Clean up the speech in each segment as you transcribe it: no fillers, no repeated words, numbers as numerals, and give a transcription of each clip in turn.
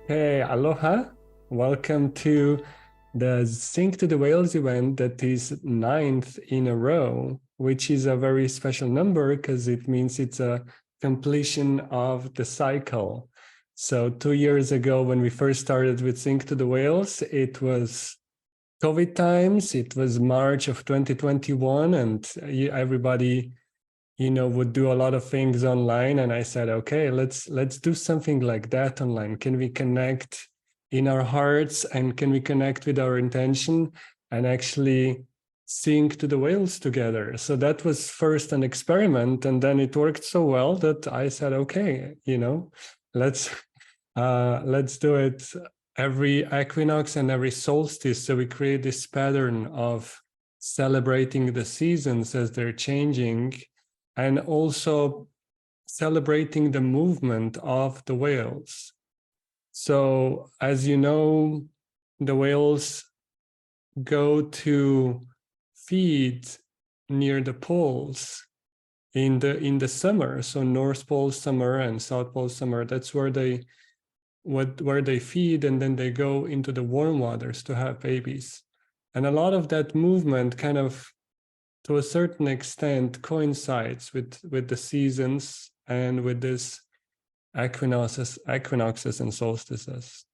Hey, aloha. Welcome to the Sync to the Whales event that is 9th in a row, which is a very special number because it means it's a completion of the cycle. So 2 years ago, when we first started with Sync to the Whales, it was COVID times. It was March of 2021, and everybody would do a lot of things online. And I said, okay, let's do something like that online. Can we connect in our hearts, and can we connect with our intention and actually sync to the whales together? So that was first an experiment, and then it worked so well that I said, okay, let's do it every equinox and every solstice. So we create this pattern of celebrating the seasons as they're changing, and also celebrating the movement of the whales. So as you know, the whales go to feed near the poles in the summer. So North Pole summer and South Pole summer, that's where they feed, and then they go into the warm waters to have babies. And a lot of that movement kind of, to a certain extent, coincides with the seasons and with this equinoxes and solstices.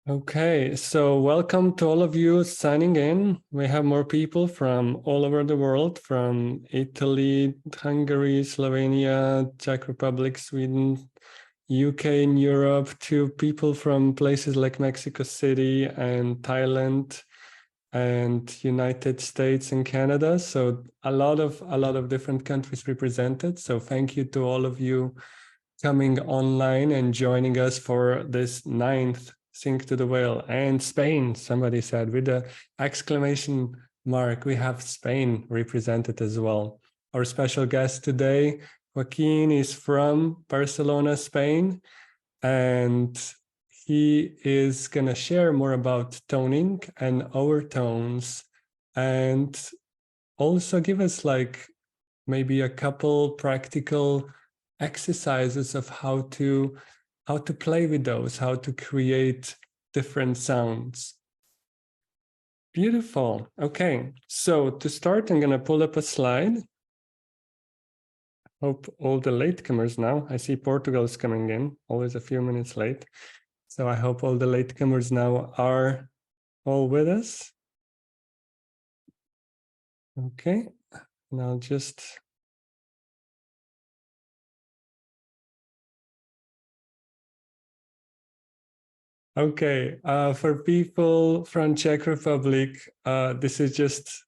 Okay, so welcome to all of you signing in. We have more people from all over the world, from Italy, Hungary, Slovenia, Czech Republic, Sweden, UK and Europe, to people from places like Mexico City and Thailand and United States and Canada. So a lot of different countries represented. So thank you to all of you coming online and joining us for this 9th Sync to the Whale. And Spain, somebody said, with the exclamation mark, we have Spain represented as well. Our special guest today, Joaquin, is from Barcelona, Spain, and he is going to share more about toning and overtones, and also give us like maybe a couple practical exercises of how to play with those, how to create different sounds. Beautiful. Okay, so to start, I'm going to pull up a slide. Hope all the latecomers now. I see Portugal is coming in, always a few minutes late. So I hope all the latecomers now are all with us. Okay, and I'll just... Okay, for people from Czech Republic, this is just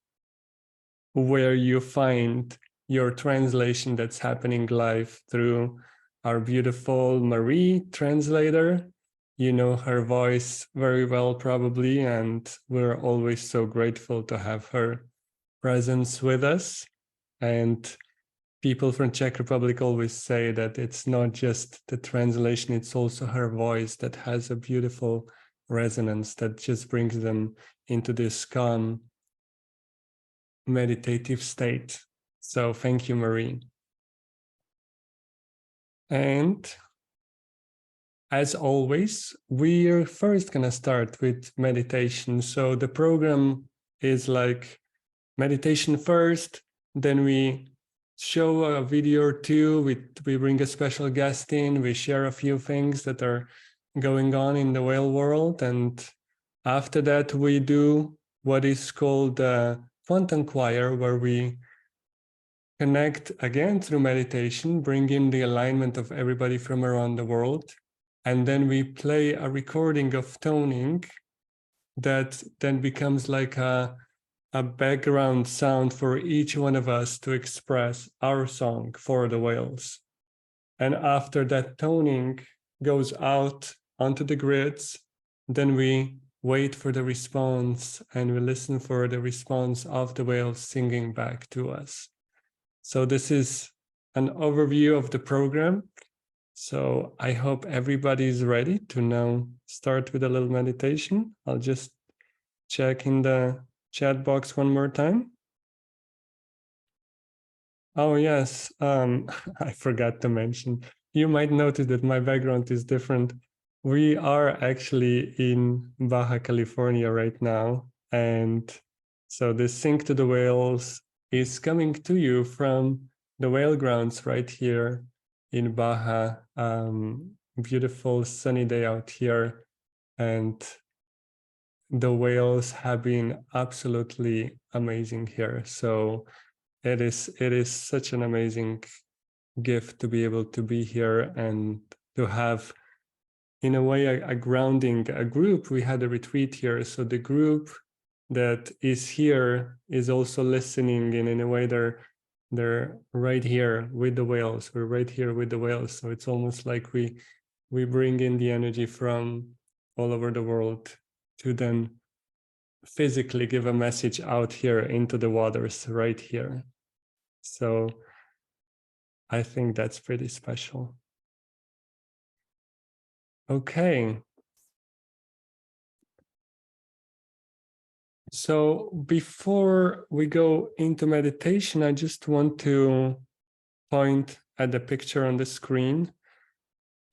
where you find your translation that's happening live through our beautiful Marie translator. You know her voice very well, probably, and we're always so grateful to have her presence with us. And people from Czech Republic always say that it's not just the translation, it's also her voice that has a beautiful resonance that just brings them into this calm, meditative state. So thank you, Marie. And as always, we're first going to start with meditation. So the program is like meditation first, then we show a video or two, we bring a special guest in, we share a few things that are going on in the whale world, and after that we do what is called the quantum choir, where we connect again through meditation, bring in the alignment of everybody from around the world, and then we play a recording of toning that then becomes like a background sound for each one of us to express our song for the whales. And after that toning goes out onto the grids, then we wait for the response, and we listen for the response of the whales singing back to us. So this is an overview of the program. So I hope everybody's ready to now start with a little meditation. I'll just check in the chat box one more time. Oh yes, I forgot to mention, you might notice that my background is different. We are actually in Baja California right now. And so the Sync to the Whales is coming to you from the whale grounds right here in Baja. Beautiful sunny day out here. And the whales have been absolutely amazing here. So it is such an amazing gift to be able to be here and to have, in a way, a grounding, a group. We had a retreat here, so the group that is here is also listening, and in a way they're right here with the whales. We're right here with the whales, so it's almost like we bring in the energy from all over the world to then physically give a message out here into the waters right here. So I think that's pretty special. Okay. So before we go into meditation, I just want to point at the picture on the screen,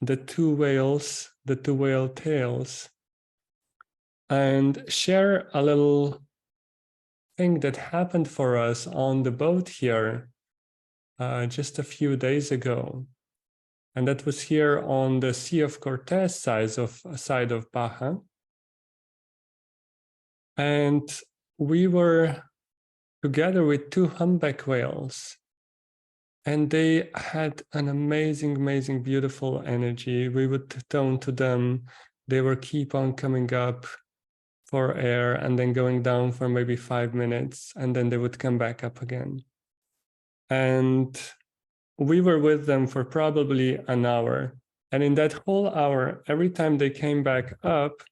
the two whales, the two whale tails, and share a little thing that happened for us on the boat here just a few days ago. And that was here on the Sea of Cortez side of Baja. And we were together with two humpback whales. And they had an amazing, amazing, beautiful energy. We would tone to them. They were keep on coming up for air and then going down for maybe 5 minutes. And then they would come back up again. And we were with them for probably an hour. And in that whole hour, every time they came back up,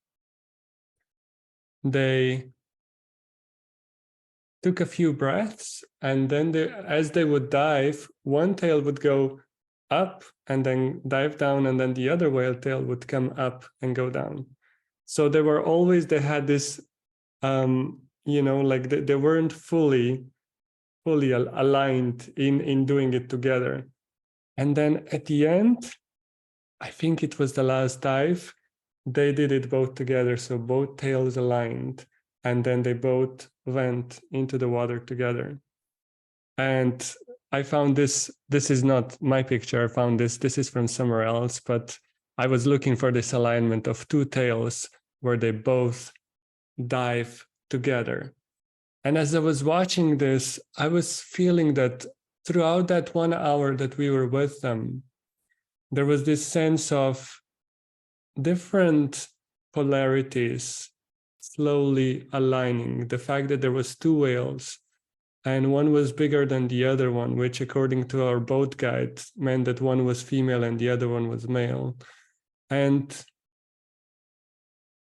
they took a few breaths, and then as they would dive, one tail would go up and then dive down, and then the other whale tail would come up and go down. So they had this, like they weren't fully aligned in doing it together. And then at the end, I think it was the last dive, they did it both together. So both tails aligned, and then they both went into the water together. And I found this is not my picture, I found this is from somewhere else, but I was looking for this alignment of two tails where they both dive together. And as I was watching this, I was feeling that throughout that 1 hour that we were with them, there was this sense of different polarities slowly aligning. The fact that there was two whales and one was bigger than the other one, which according to our boat guide meant that one was female and the other one was male. And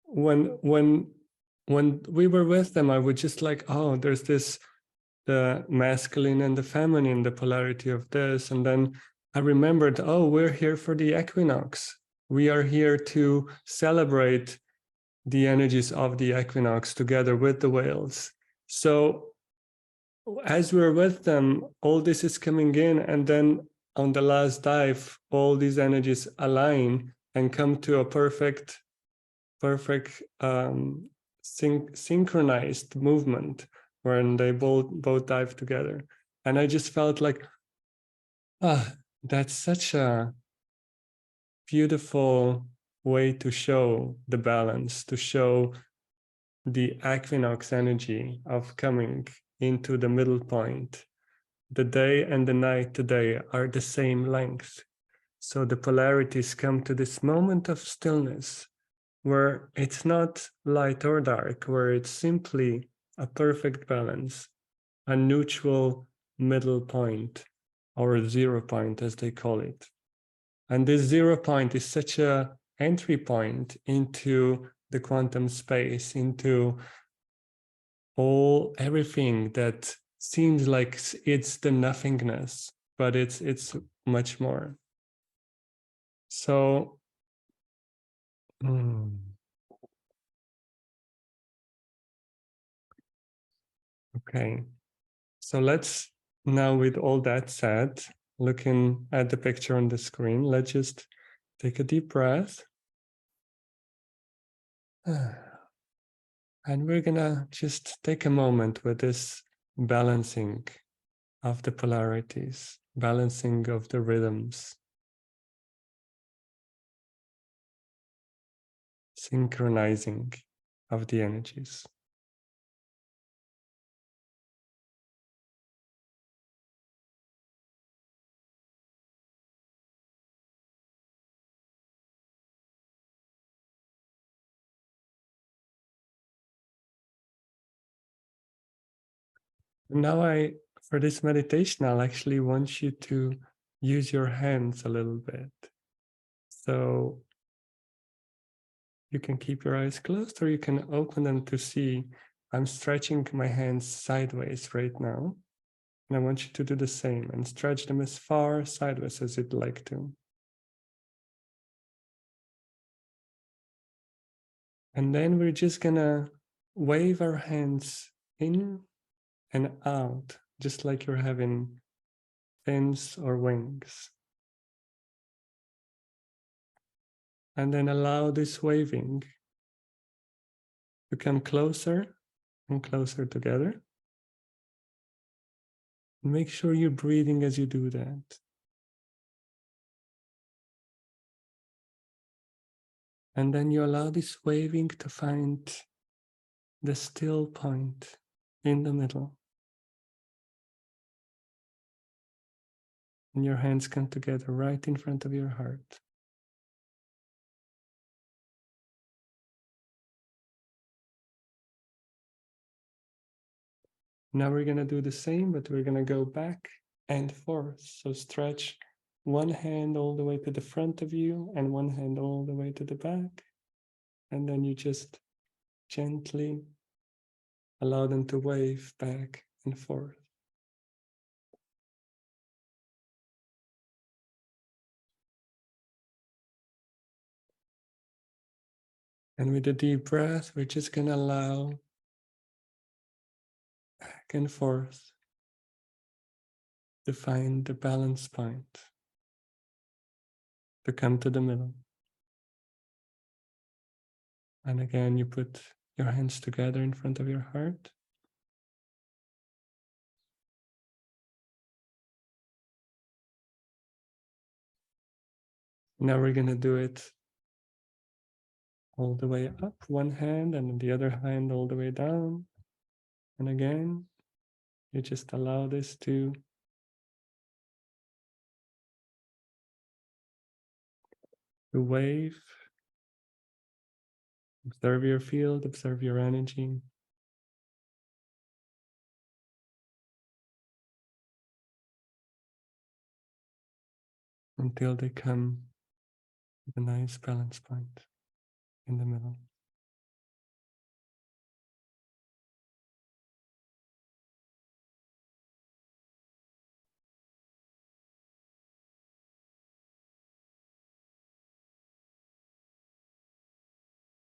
when we were with them, I would just like, oh, there's this, the masculine and the feminine, the polarity of this. And then I remembered, oh, we're here for the equinox. We are here to celebrate the energies of the equinox together with the whales. So as we're with them, all this is coming in, and then on the last dive, all these energies align and come to a perfect synchronized movement when they both dive together. And I just felt like, that's such a beautiful way to show the balance, to show the equinox energy of coming into the middle point. The day and the night today are the same length. So the polarities come to this moment of stillness where it's not light or dark, where it's simply a perfect balance, a neutral middle point, or a 0 point as they call it. And this 0 point is such a entry point into the quantum space, into everything that seems like it's the nothingness, but it's much more. So okay, so let's now, with all that said, looking at the picture on the screen, let's just take a deep breath. And we're gonna just take a moment with this balancing of the polarities, balancing of the rhythms, synchronizing of the energies. Now for this meditation, I'll actually want you to use your hands a little bit. So you can keep your eyes closed or you can open them to see. I'm stretching my hands sideways right now. And I want you to do the same and stretch them as far sideways as you'd like to. And then we're just gonna wave our hands in and out, just like you're having fins or wings. And then allow this waving to come closer and closer together. Make sure you're breathing as you do that. And then you allow this waving to find the still point in the middle. And your hands come together right in front of your heart. Now we're going to do the same, but we're going to go back and forth. So stretch one hand all the way to the front of you and one hand all the way to the back. And then you just gently allow them to wave back and forth. And with a deep breath, we're just going to allow back and forth to find the balance point, to come to the middle. And again, you put your hands together in front of your heart. Now we're going to do it all the way up, one hand, and the other hand all the way down. And again, you just allow this to wave. Observe your field, observe your energy. Until they come to a nice balance point in the middle.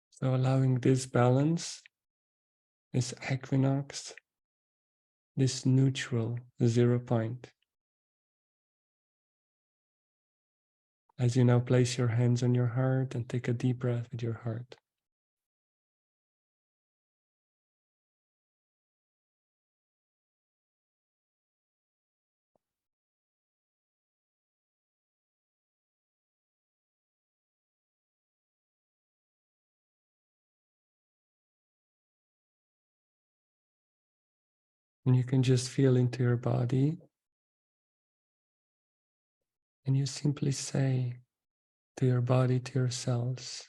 So allowing this balance, this equinox, this neutral 0 point. As you now place your hands on your heart and take a deep breath with your heart. And you can just feel into your body. And you simply say to your body, to your cells,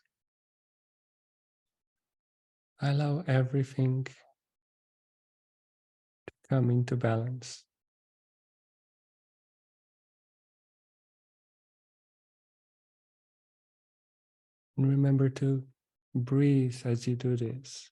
I allow everything to come into balance. And remember to breathe as you do this.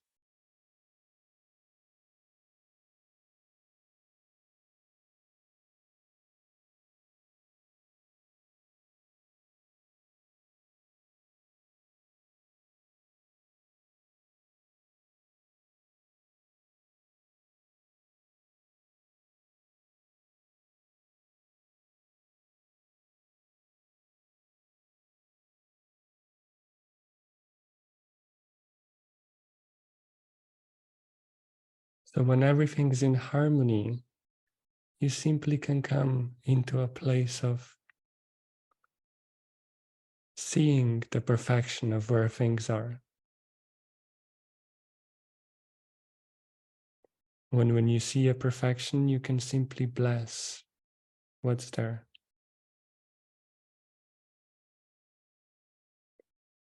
So when everything is in harmony, you simply can come into a place of seeing the perfection of where things are. When you see a perfection, you can simply bless what's there.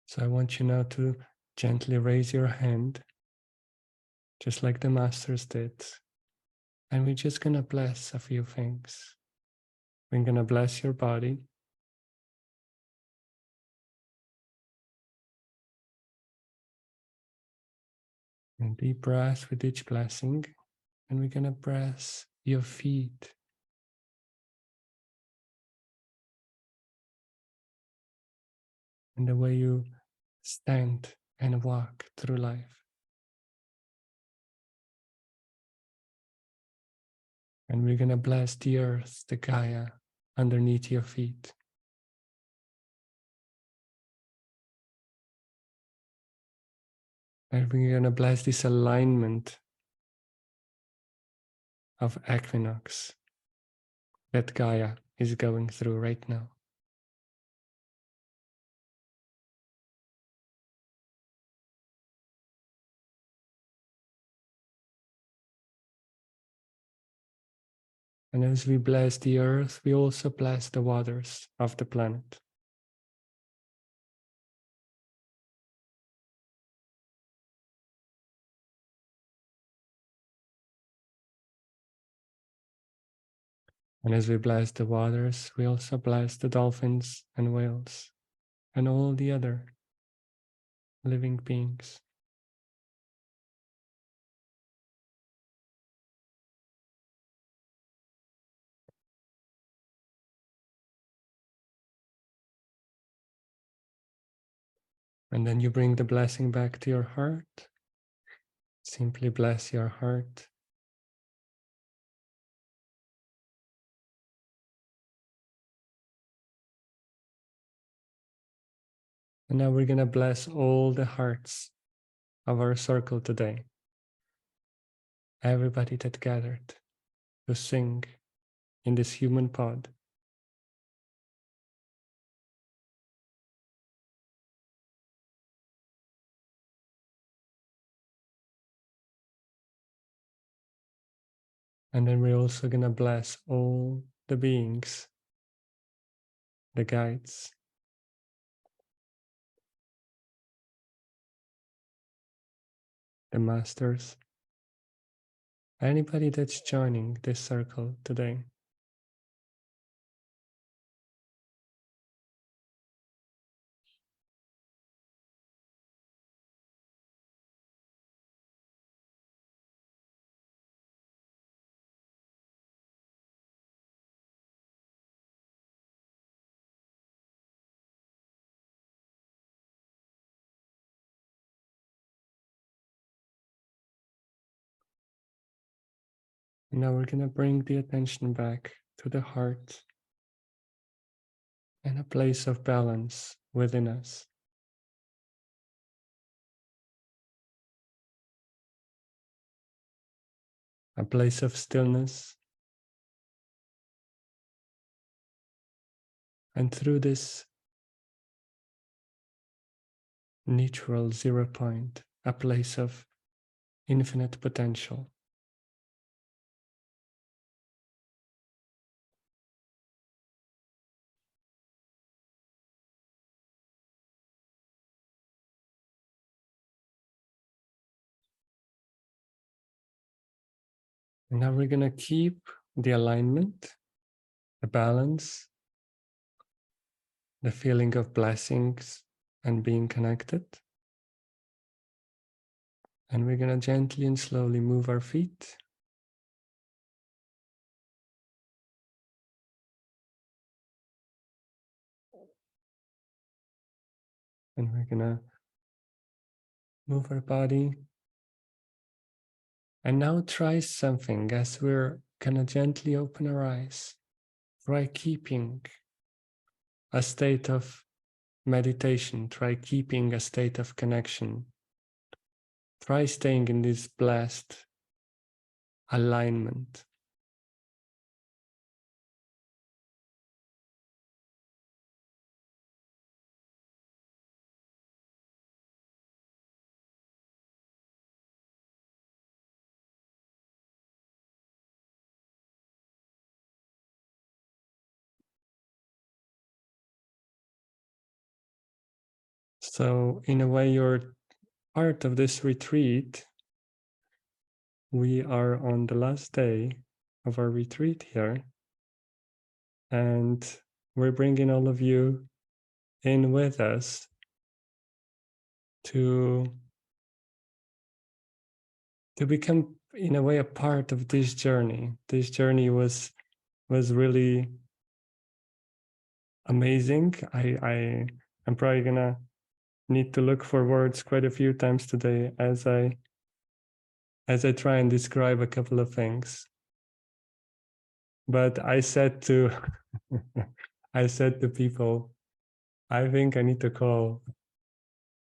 So I want you now to gently raise your hand, just like the masters did. And we're just going to bless a few things. We're going to bless your body. And deep breath with each blessing. And we're going to bless your feet. And the way you stand and walk through life. And we're going to bless the earth, the Gaia, underneath your feet. And we're going to bless this alignment of equinox that Gaia is going through right now. And as we bless the earth, we also bless the waters of the planet. And as we bless the waters, we also bless the dolphins and whales and all the other living beings. And then you bring the blessing back to your heart. Simply bless your heart. And now we're going to bless all the hearts of our circle today. Everybody that gathered to sing in this human pod. And then we're also going to bless all the beings, the guides, the masters, anybody that's joining this circle today. And now we're going to bring the attention back to the heart and a place of balance within us. A place of stillness. And through this neutral 0 point, a place of infinite potential. And now we're going to keep the alignment, the balance, the feeling of blessings and being connected. And we're going to gently and slowly move our feet. And we're going to move our body. And now try something as we're going to gently open our eyes. Try keeping a state of meditation. Try keeping a state of connection. Try staying in this blessed alignment. So in a way, you're part of this retreat. We are on the last day of our retreat here, and we're bringing all of you in with us to become, in a way, a part of this journey. This journey was really amazing. I'm probably gonna need to look for words quite a few times today as I try and describe a couple of things. But I said to I said to people, I think I need to call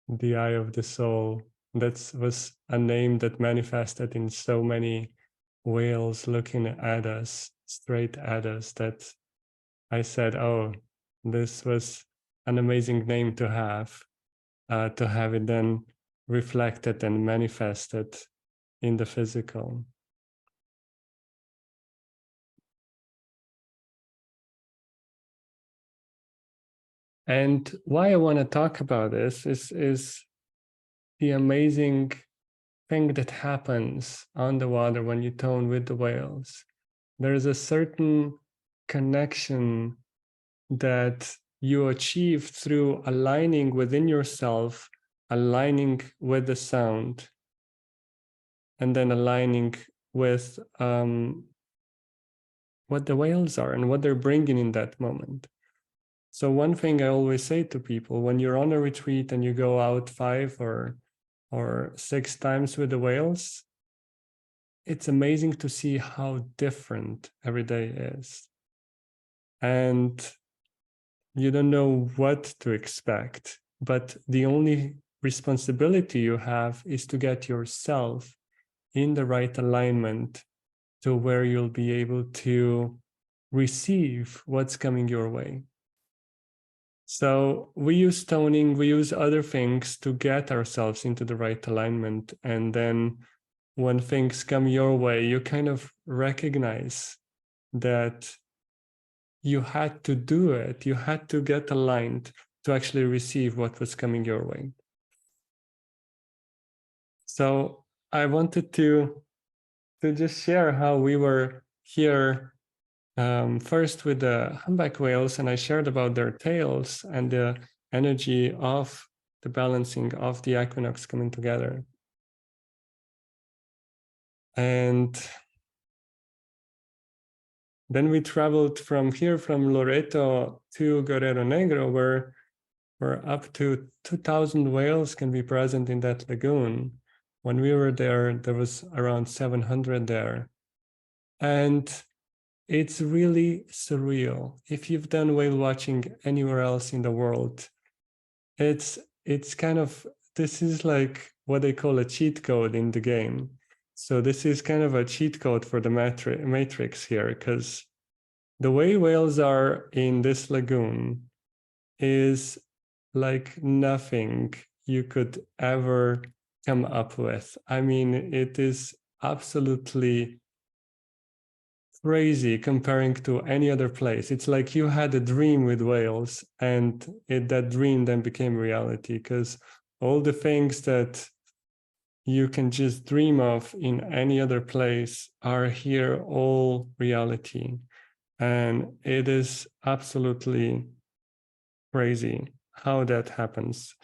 the eye of the soul. That was a name that manifested in so many whales looking at us, straight at us, that I said, oh, this was an amazing name to have it then reflected and manifested in the physical. And why I want to talk about this is the amazing thing that happens on the water when you tone with the whales. There is a certain connection that you achieve through aligning within yourself, aligning with the sound, and then aligning with what the whales are and what they're bringing in that moment. So one thing I always say to people, when you're on a retreat and you go out 5 or 6 times with the whales, it's amazing to see how different every day is. And you don't know what to expect, but the only responsibility you have is to get yourself in the right alignment to where you'll be able to receive what's coming your way. So we use toning, we use other things to get ourselves into the right alignment. And then when things come your way, you kind of recognize that you had to do it. You had to get aligned to actually receive what was coming your way. So I wanted to just share how we were here first with the humpback whales, and I shared about their tails and the energy of the balancing of the equinox coming together. And then we traveled from here, from Loreto to Guerrero Negro, where up to 2,000 whales can be present in that lagoon. When we were there, there was around 700 there. And it's really surreal. If you've done whale watching anywhere else in the world, it's kind of, this is like what they call a cheat code in the game. So this is kind of a cheat code for the matrix here, because the way whales are in this lagoon is like nothing you could ever come up with. I mean, it is absolutely crazy comparing to any other place. It's like you had a dream with whales, and that dream then became reality, because all the things that you can just dream of in any other place are here all reality. And it is absolutely crazy how that happens.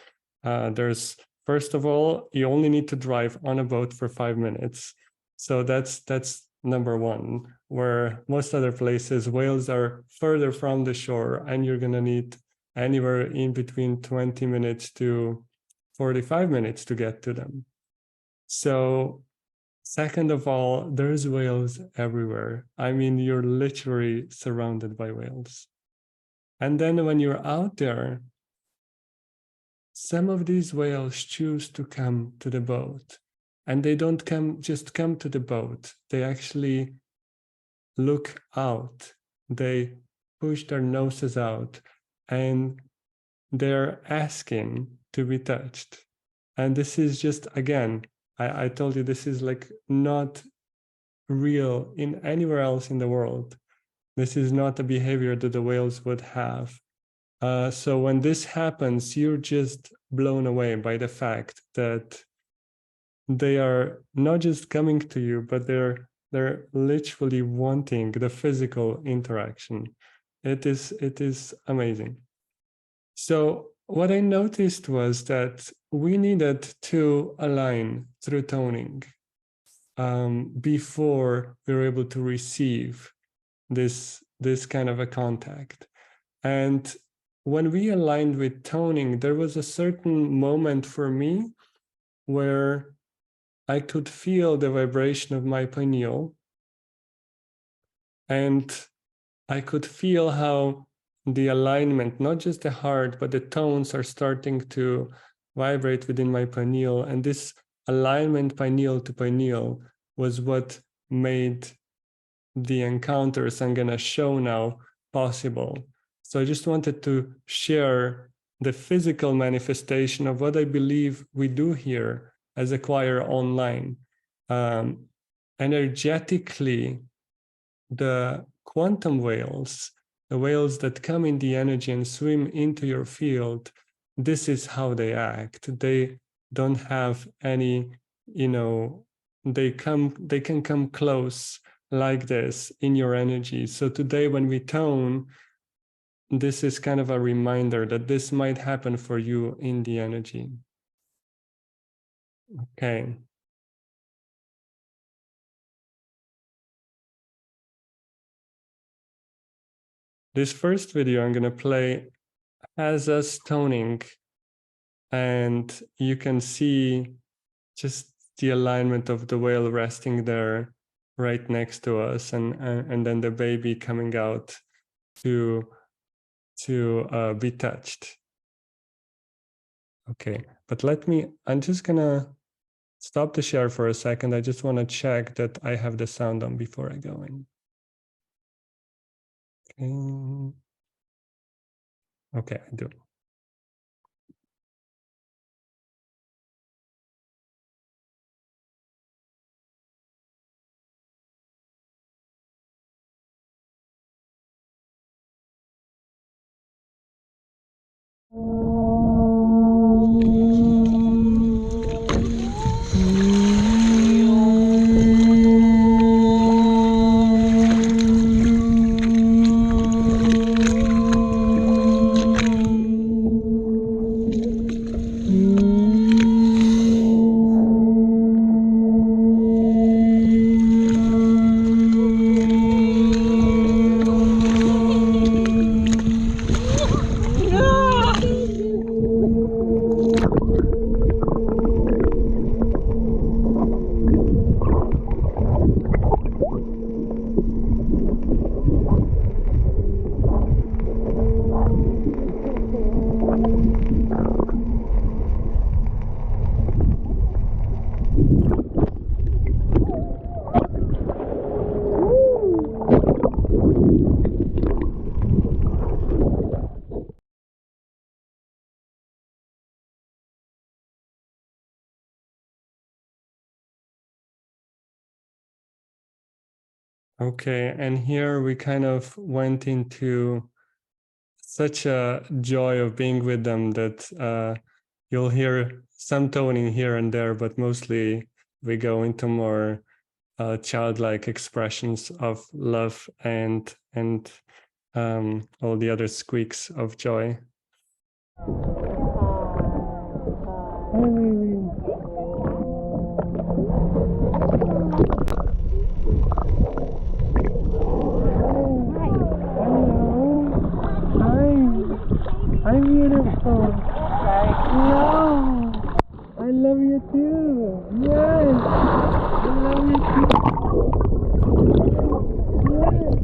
There's, first of all, you only need to drive on a boat for 5 minutes. So that's number one, where most other places, whales are further from the shore, and you're gonna need anywhere in between 20 minutes to 45 minutes to get to them. So second of all, there's whales everywhere. I mean, you're literally surrounded by whales. And then when you're out there, some of these whales choose to come to the boat. and they don't just come to the boat. They actually look out. They push their noses out, and they're asking to be touched. And this is just, again, I told you, this is like not real in anywhere else in the world. This is not a behavior that the whales would have. So when this happens, you're just blown away by the fact that they are not just coming to you, but they're literally wanting the physical interaction. It is amazing. So what I noticed was that we needed to align through toning before we were able to receive this kind of a contact. And when we aligned with toning, there was a certain moment for me where I could feel the vibration of my pineal, and I could feel how the alignment, not just the heart, but the tones are starting to vibrate within my pineal. And this alignment pineal to pineal was what made the encounters I'm going to show now possible. So I just wanted to share the physical manifestation of what I believe we do here as a choir online. Energetically, the quantum whales, the whales that come in the energy and swim into your field, this is how they act. They don't have any, they can come close like this in your energy. So today when we tone, this is kind of a reminder that this might happen for you in the energy. Okay. This first video I'm going to play has us toning, and you can see just the alignment of the whale resting there right next to us, and then the baby coming out to be touched. Okay, but I'm just gonna stop the share for a second. I just want to check that I have the sound on before I go in. Okay, I do. Okay, and here we kind of went into such a joy of being with them that you'll hear some toning here and there, but mostly we go into more childlike expressions of love and all the other squeaks of joy. I'm beautiful. No, I love you too. Yes, I love you too. Yes.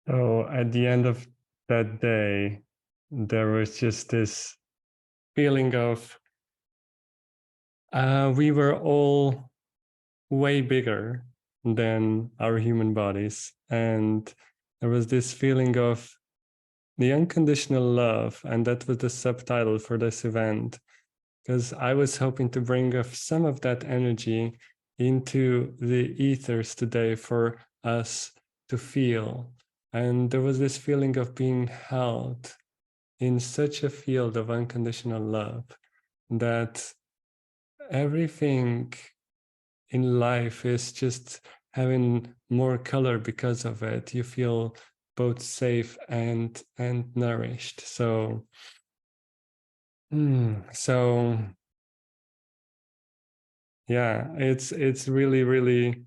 So at the end of that day, there was just this feeling of we were all way bigger than our human bodies. And there was this feeling of the unconditional love. And that was the subtitle for this event, because I was hoping to bring some of that energy into the ethers today for us to feel. And there was this feeling of being held in such a field of unconditional love that everything in life is just having more color because of it. You feel both safe and nourished. So yeah, it's really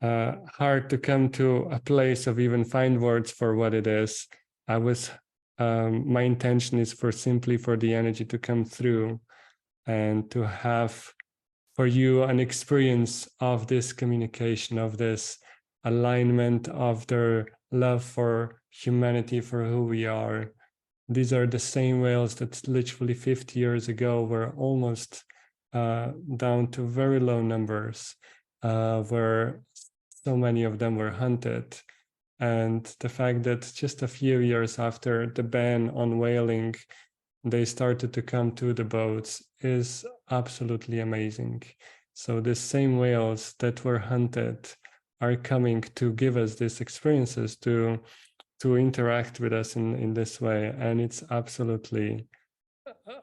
hard to come to a place of even find words for what it is. My intention is for the energy to come through and to have for you an experience of this communication, of this alignment, of their love for humanity, for who we are. These are the same whales that literally 50 years ago were almost down to very low numbers, where so many of them were hunted. And the fact that just a few years after the ban on whaling, they started to come to the boats is absolutely amazing. So the same whales that were hunted are coming to give us these experiences, to interact with us in this way. And it's absolutely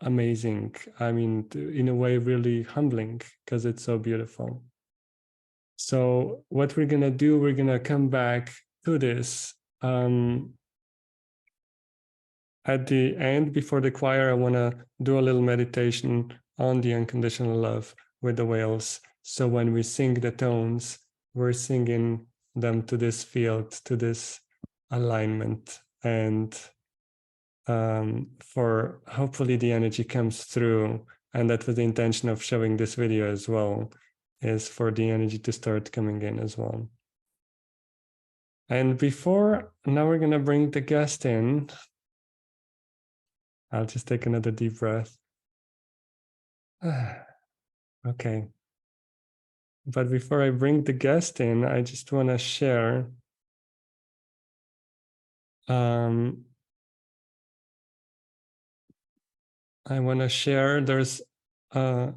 amazing. I mean, in a way, really humbling, because it's so beautiful. So what we're going to do, we're going to come back to this. At the end, before the choir, I want to do a little meditation on the unconditional love with the whales. So when we sing the tones, we're singing them to this field, to this alignment. And for hopefully the energy comes through. And that was the intention of showing this video as well, is for the energy to start coming in as well. And now we're going to bring the guest in. I'll just take another deep breath. Okay. But before I bring the guest in, I just want to share there's a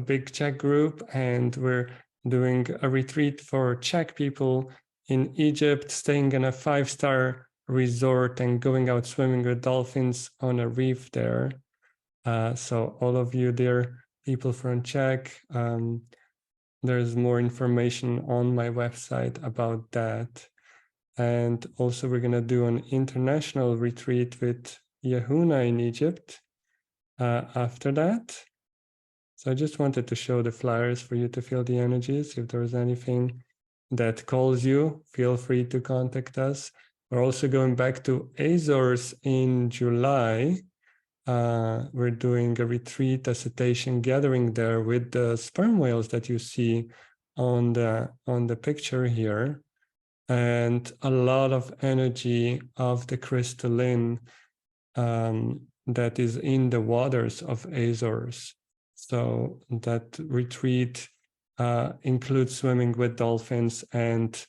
big Czech group, and we're doing a retreat for Czech people in Egypt, staying in a 5-star resort and going out swimming with dolphins on a reef there. So all of you dear people from Czech, there's more information on my website about that. And also we're going to do an international retreat with Yehuna in Egypt after that. So I just wanted to show the flyers for you to feel the energies. If there's anything that calls you, feel free to contact us. We're also going back to Azores in July. We're doing a retreat, a cetacean gathering there with the sperm whales that you see on the picture here, and a lot of energy of the crystalline that is in the waters of Azores. So that retreat includes swimming with dolphins and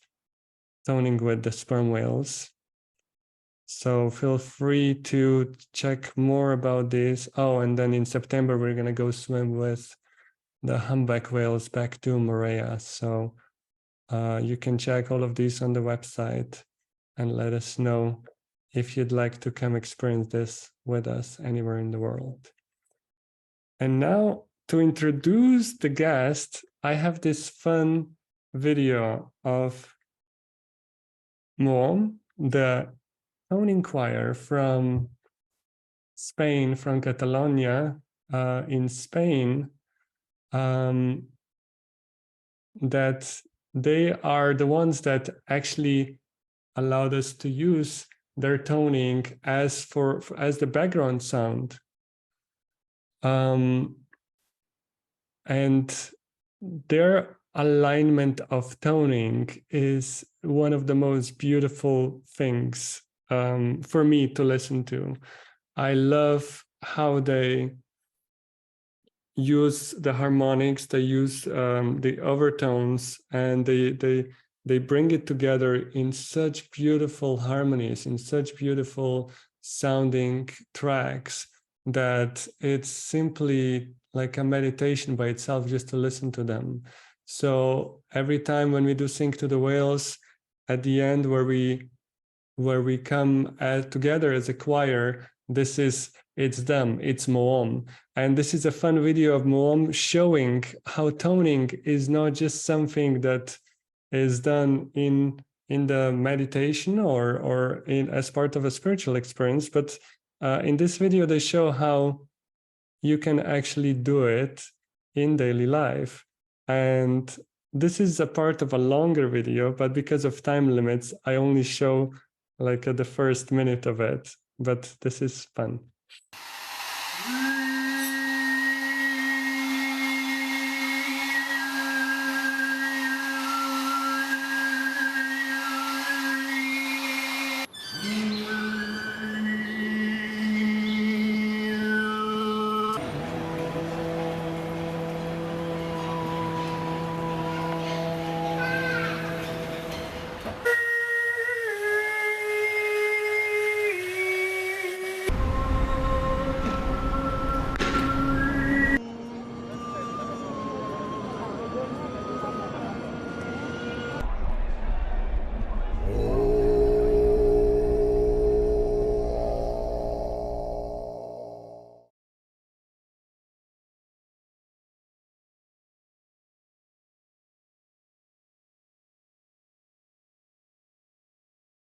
toning with the sperm whales. So feel free to check more about this. Oh, and then in September, we're going to go swim with the humpback whales back to Moorea. So you can check all of these on the website and let us know if you'd like to come experience this with us anywhere in the world. And now to introduce the guest, I have this fun video of Mom, the toning choir from Spain, from Catalonia in Spain, that they are the ones that actually allowed us to use their toning as the background sound. And their alignment of toning is one of the most beautiful things for me to listen to. I love how they use the harmonics, they use the overtones, and they bring it together in such beautiful harmonies, in such beautiful sounding tracks, that it's simply like a meditation by itself just to listen to them. So every time when we do Sing to the Whales, at the end where we come together as a choir, it's them, it's Moom. And this is a fun video of Moom showing how toning is not just something that is done in the meditation or as part of a spiritual experience, but in this video they show how you can actually do it in daily life. And this is a part of a longer video, but because of time limits, I only show like the first minute of it, but this is fun.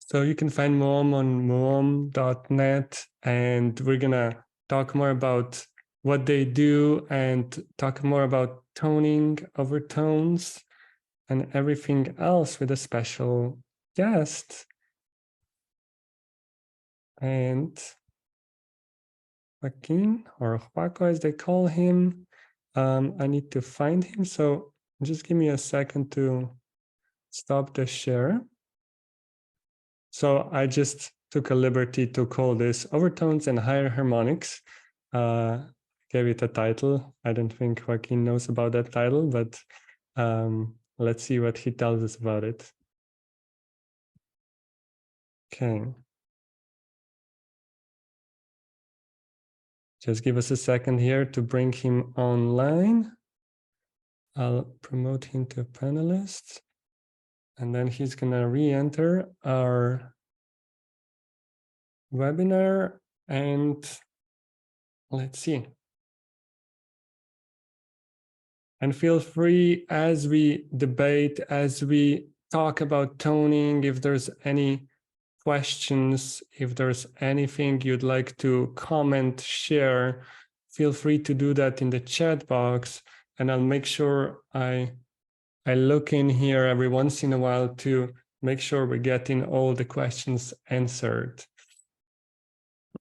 So you can find Moom on moom.net, and we're gonna talk more about what they do and talk more about toning, overtones, and everything else with a special guest. And Joaquin, or Joaco as they call him. I need to find him, so just give me a second to stop the share. So I just took a liberty to call this Overtones and Higher Harmonics. Gave it a title. I don't think Joaquin knows about that title, but let's see what he tells us about it. Okay. Just give us a second here to bring him online. I'll promote him to a panelist. And then he's gonna re-enter our webinar, and let's see. And feel free as we debate, as we talk about toning, if there's any questions, if there's anything you'd like to comment, share, feel free to do that in the chat box, and I'll make sure I look in here every once in a while to make sure we're getting all the questions answered.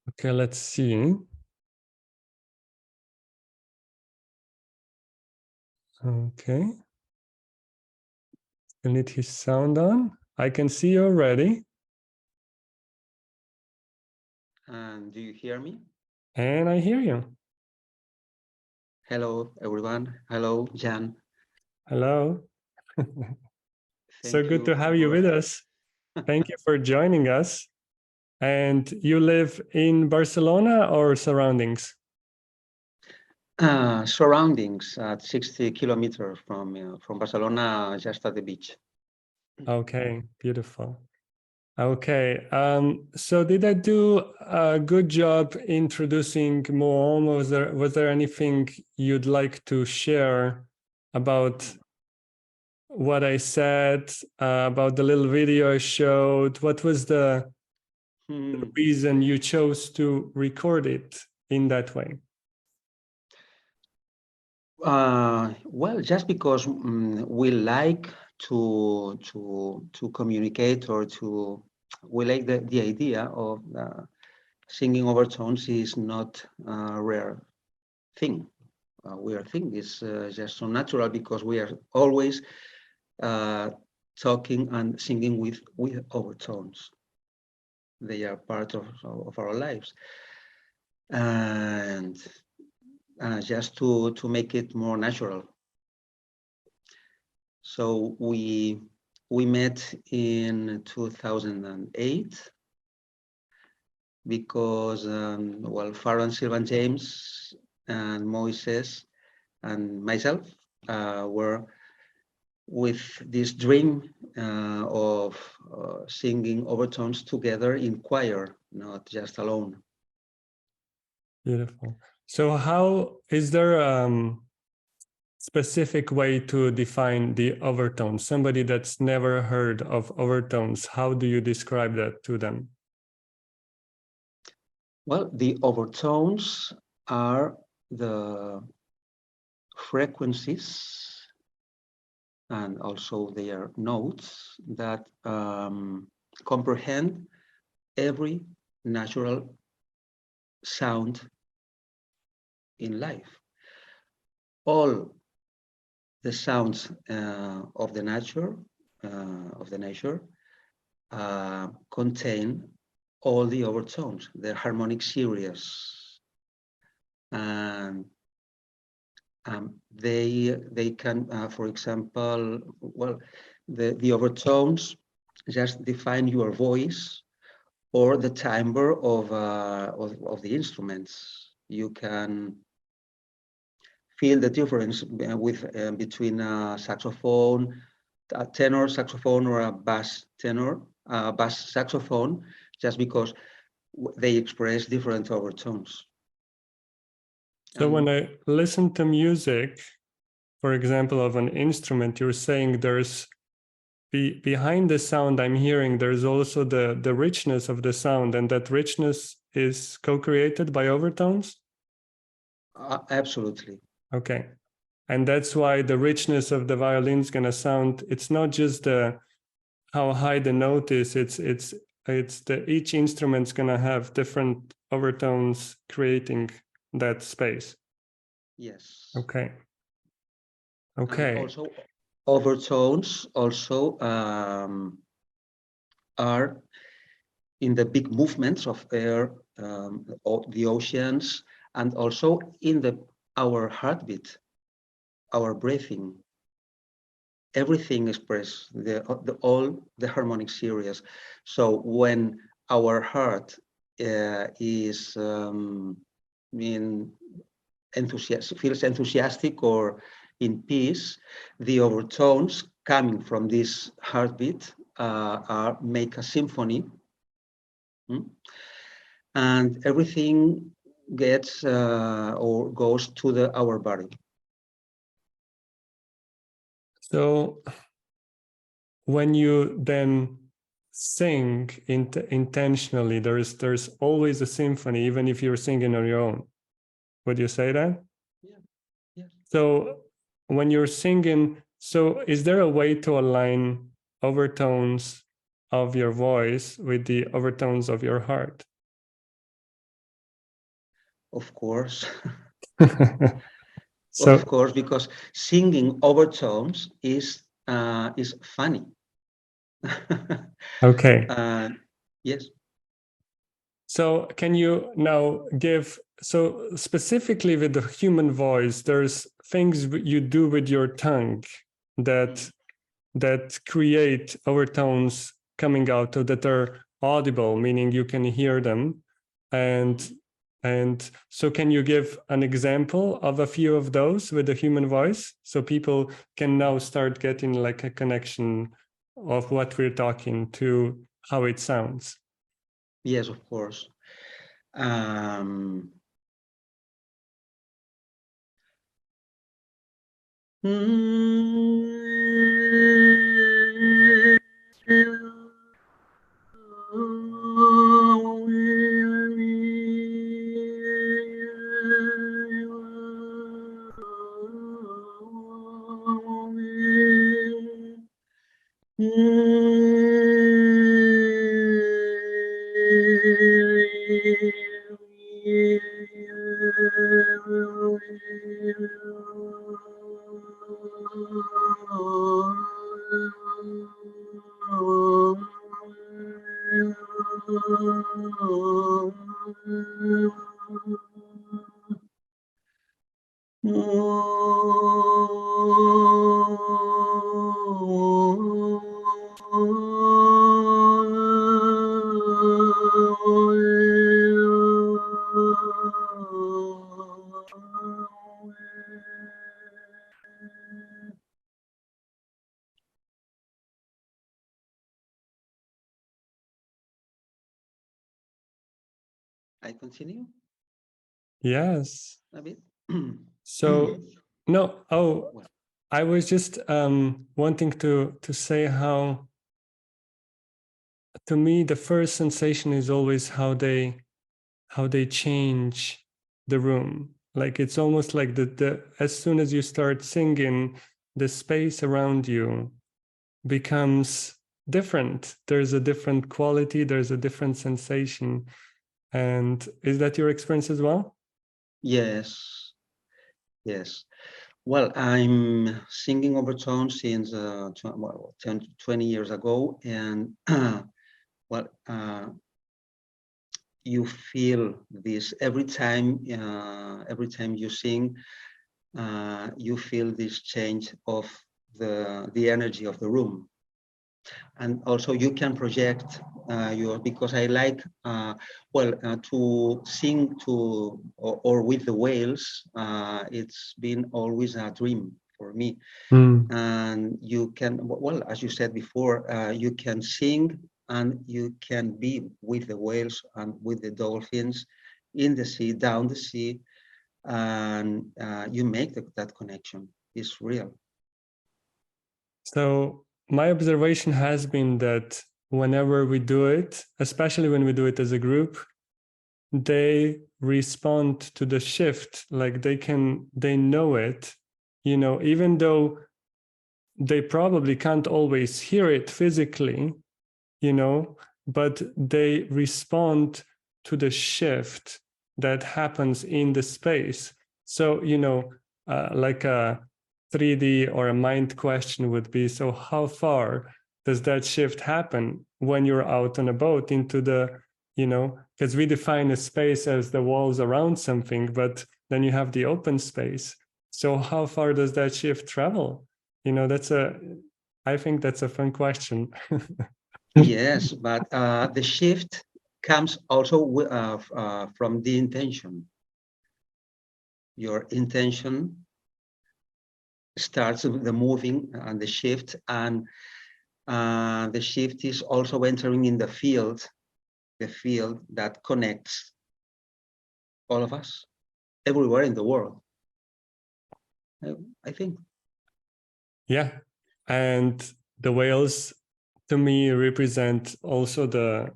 Okay, let's see. Okay. Still need his sound on. I can see you already. And do you hear me? And I hear you. Hello, everyone. Hello, Jan. Hello. So good to have you with us. Thank you for joining us. And you live in Barcelona or surroundings? Surroundings at 60 kilometers from Barcelona, just at the beach. Okay, beautiful. Okay, so did I do a good job introducing Moom? Was there anything you'd like to share about what I said, about the little video I showed? What was the reason you chose to record it in that way? Well, just because we like to communicate, or we like the idea of singing overtones is not a rare thing. Weird thing is just so natural, because we are always talking and singing with overtones. They are part of our lives, and just to make it more natural. So we met in 2008 because well, Farron, Sylvan James, and Moises and myself were with this dream of singing overtones together in choir, not just alone. Beautiful. So how is there specific way to define the overtones? Somebody that's never heard of overtones, how do you describe that to them? Well, the overtones are the frequencies and also their notes that comprehend every natural sound in life. All the sounds of the nature contain all the overtones, the harmonic series, and they can, for example, well, the overtones just define your voice or the timbre of the instruments. You can feel the difference between a saxophone, a tenor saxophone, or a bass saxophone, just because they express different overtones. So when I listen to music, for example, of an instrument, you're saying there's behind the sound I'm hearing, there's also the richness of the sound, and that richness is co-created by overtones? Absolutely. Okay. And that's why the richness of the violin is going to sound, it's not just how high the note is, it's each instrument's going to have different overtones creating that space. Yes. Okay. Okay. And also, overtones also are in the big movements of air, the oceans, and also in our heartbeat, our breathing. Everything express all the harmonic series. So when our heart is feels enthusiastic or in peace, the overtones coming from this heartbeat make a symphony, and everything gets or goes to our body. So when you then sing intentionally, there's always a symphony, even if you're singing on your own. Would you say that? Yeah. Yeah. So when you're singing, so is there a way to align overtones of your voice with the overtones of your heart? Of course. So, of course, because singing overtones is funny. okay. Yes. So can you now give, so specifically with the human voice, there's things you do with your tongue that create overtones coming out, or that are audible, meaning you can hear them. And so can you give an example of a few of those with the human voice, so people can now start getting like a connection of what we're talking to how it sounds? Yes, of course. I continue? Yes. A bit. So no, I was just wanting to say how, to me, the first sensation is always how they change the room. Like it's almost like the as soon as you start singing, the space around you becomes different. There's a different quality, there's a different sensation. And is that your experience as well? Yes. Yes. Well, I'm singing overtones since 20 years ago, and well, you feel this every time you sing. You feel this change of the energy of the room, and also you can project because I like to sing to or with the whales. It's been always a dream for me. And you can, well, as you said before, you can sing and you can be with the whales and with the dolphins in the sea, down the sea, and you make that connection. It's real. So my observation has been that whenever we do it, especially when we do it as a group, they respond to the shift, like they know it, you know, even though they probably can't always hear it physically, you know, but they respond to the shift that happens in the space. So, you know, like a 3D or a mind question would be, so how far does that shift happen when you're out on a boat into the, you know, because we define a space as the walls around something, but then you have the open space. So how far does that shift travel? You know, I think that's a fun question. Yes, but the shift comes also from the intention. Your intention starts the moving and the shift, and the shift is also entering in the field that connects all of us everywhere in the world. I think. Yeah, and the whales to me represent also the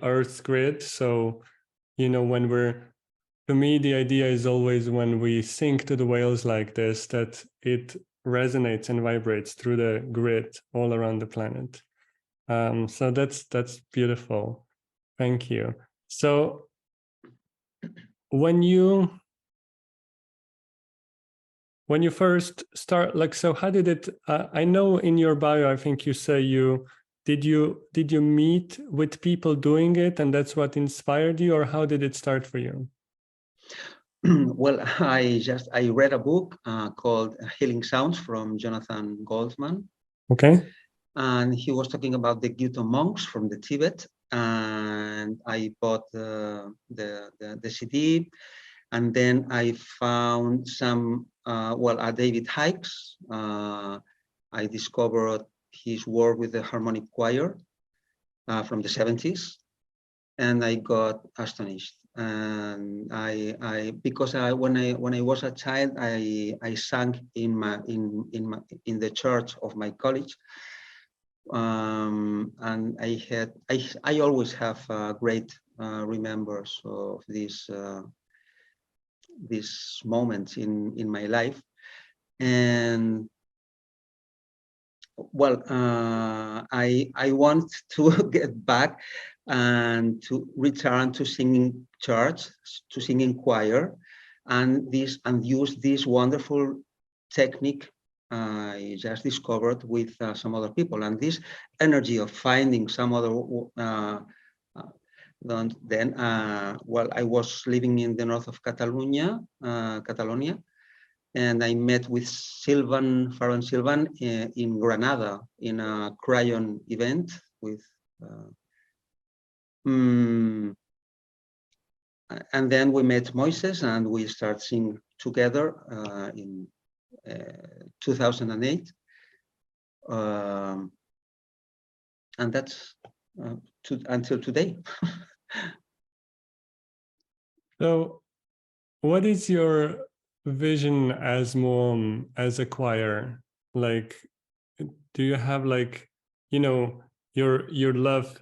Earth's grid. So, you know, when to me, the idea is always when we sync to the whales like this, that it resonates and vibrates through the grid all around the planet. So that's beautiful. Thank you. So when you first start, like, so how did it, I know in your bio, I think you say did you meet with people doing it and that's what inspired you, or how did it start for you? Well, I read a book called Healing Sounds from Jonathan Goldman. Okay. And he was talking about the Gyuto monks from the Tibet. And I bought the CD. And then I found some, at David Hikes, I discovered his work with the harmonic choir from the 70s. And I got astonished. And when I was a child, I sang in the church of my college. And I always have great remembers of these moments in my life. And well, I want to get back and to return to singing church, to singing choir, and use this wonderful technique I just discovered with some other people. And this energy of finding some other I was living in the north of Catalonia, and I met with Faron Silvan in Granada in a crayon event with. And then we met Moises and we started singing together in 2008. And that's until today. So what is your vision as Muom, as a choir? Like, do you have, like, you know, you love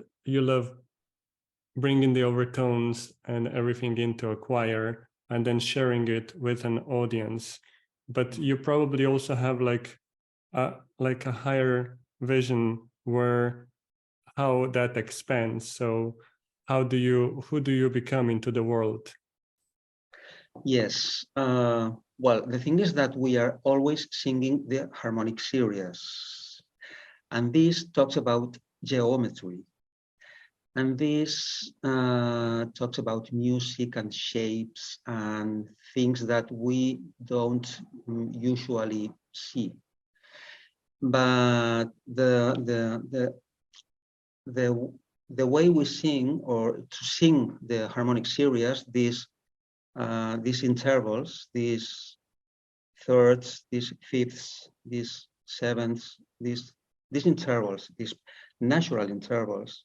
bringing the overtones and everything into a choir and then sharing it with an audience, but you probably also have like a higher vision where how that expands. So who do you become into the world? Yes. Well, the thing is that we are always singing the harmonic series. And this talks about geometry. And this talks about music and shapes and things that we don't usually see. But the way we sing, or to sing the harmonic series, these intervals, these thirds, these fifths, these sevenths, these intervals, these natural intervals,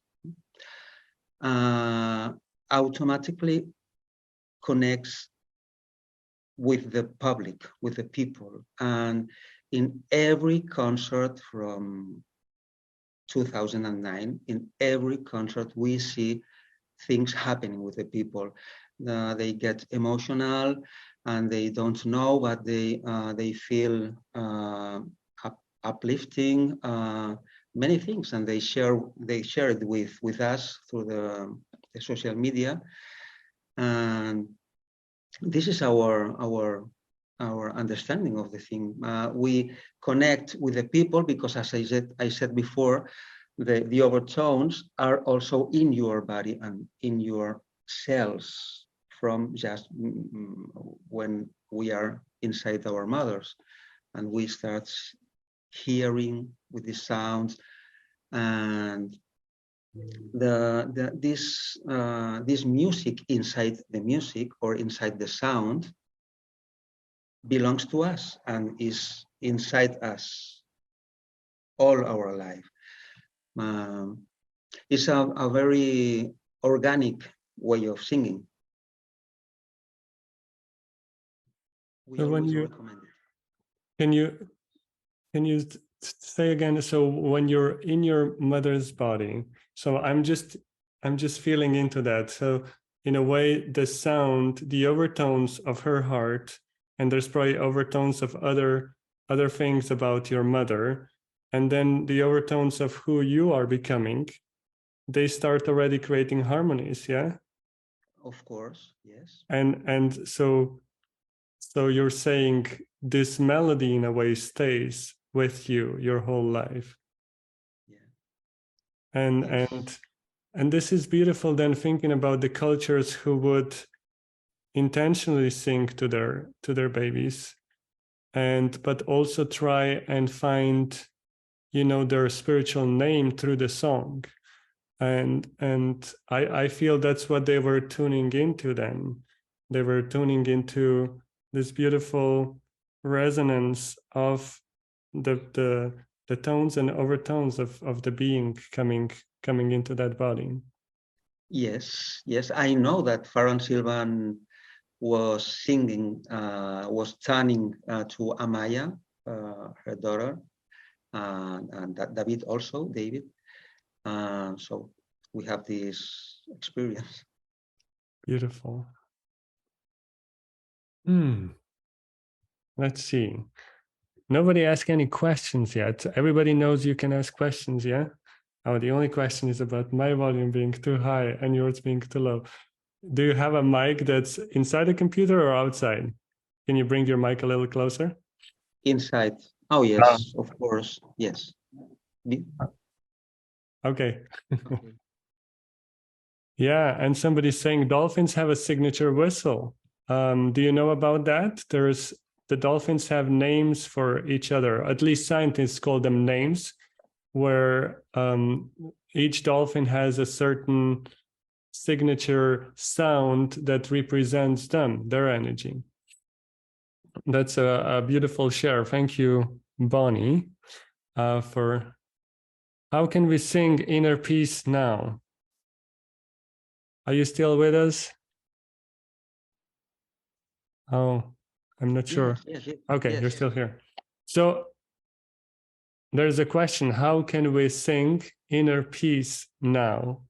automatically connects with the public, with the people. And in every concert from 2009, in every concert we see things happening with the people. They get emotional and they don't know, but they feel uplifting, many things, and they share it with us through the social media. And this is our understanding of the thing. We connect with the people because, as I said before, the overtones are also in your body and in your cells from just when we are inside our mothers, and we start hearing with the sounds, and this music inside the music or inside the sound belongs to us and is inside us all our life. It's a very organic way of singing. We So when always you recommend it. can you say again? So when you're in your mother's body, so I'm just feeling into that. So in a way, the sound, the overtones of her heart, and there's probably overtones of other things about your mother, and then the overtones of who you are becoming, they start already creating harmonies, yeah? Of course, yes. And so you're saying this melody in a way stays with you your whole life. Yeah. And Yes. and this is beautiful then, thinking about the cultures who would intentionally sing to their babies, and but also try and find, you know, their spiritual name through the song. And I feel that's what they were tuning into then. They were tuning into this beautiful resonance of the tones and overtones of the being coming into that body. Yes, yes. I know that Farron Silvan was singing, was turning to Amaya, her daughter, and David also, David. So we have this experience. Beautiful. Let's see. Nobody asked any questions yet. Everybody knows you can ask questions, yeah? Oh, the only question is about my volume being too high and yours being too low. Do you have a mic that's inside the computer or outside? Can you bring your mic a little closer? Inside. Oh, yes, of course. Yes. Okay. Okay. Yeah, and somebody's saying dolphins have a signature whistle. Do you know about that? The dolphins have names for each other. At least scientists call them names, where each dolphin has a certain signature sound that represents them, their energy. That's a beautiful share. Thank you, Bonnie, for how can we sing inner peace now? Are you still with us? Oh, I'm not sure. Yes, yes, Okay, yes. you're still here. So there's a question, how can we sing inner peace now?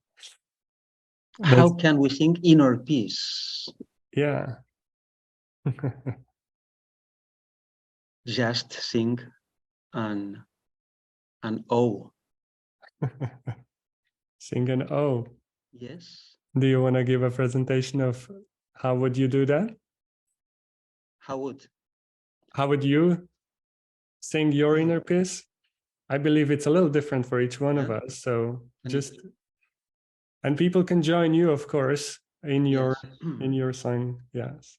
How can we sing inner peace? Yeah. Just sing an O. Sing an O. Yes. Do you want to give a presentation of how would you do that? How would you sing your inner peace? I believe it's a little different for each one of us. So and people can join you, of course, in your song. Yes.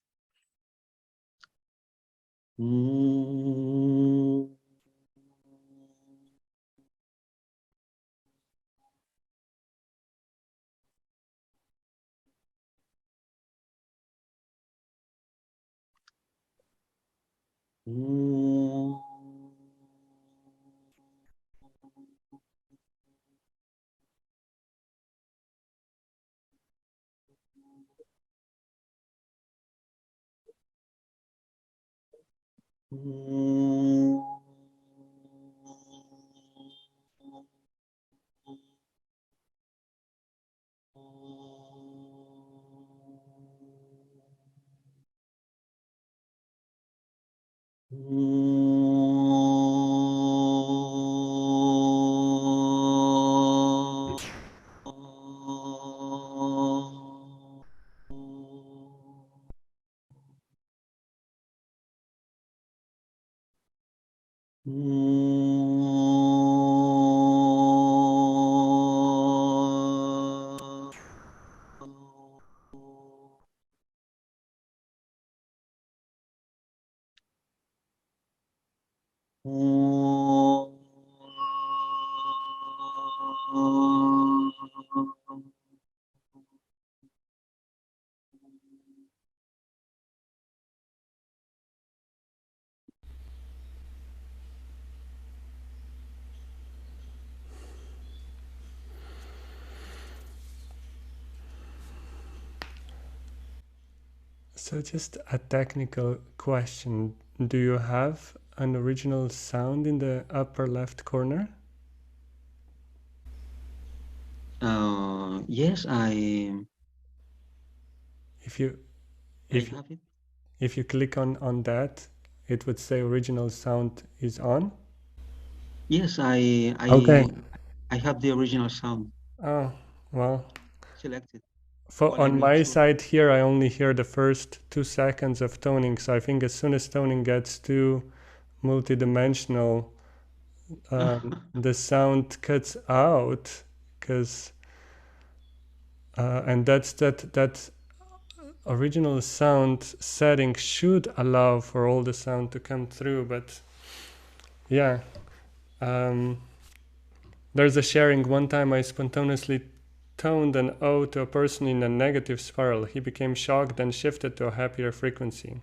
So just a technical question. Do you have an original sound in the upper left corner? Yes, If you I if have it. if you click on that, it would say original sound is on. Yes, Okay. I have the original sound Oh, well, selected. for Well, I'm on not my sure. side here, I only hear the first 2 seconds of toning. So I think as soon as toning gets too multidimensional, the sound cuts out because and that original sound setting should allow for all the sound to come through, but yeah, there's a sharing. One time I spontaneously toned an O to a person in a negative spiral. He became shocked and shifted to a happier frequency.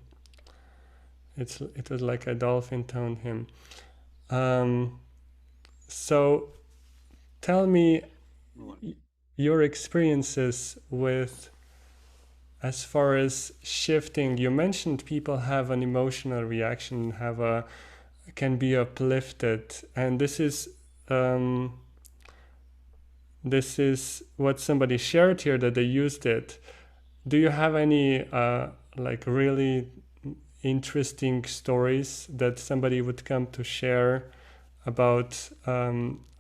It was like a dolphin toned him. So tell me your experiences with, as far as shifting. You mentioned people have an emotional reaction, can be uplifted, and this is what somebody shared here, that they used it. Do you have any like really interesting stories that somebody would come to share about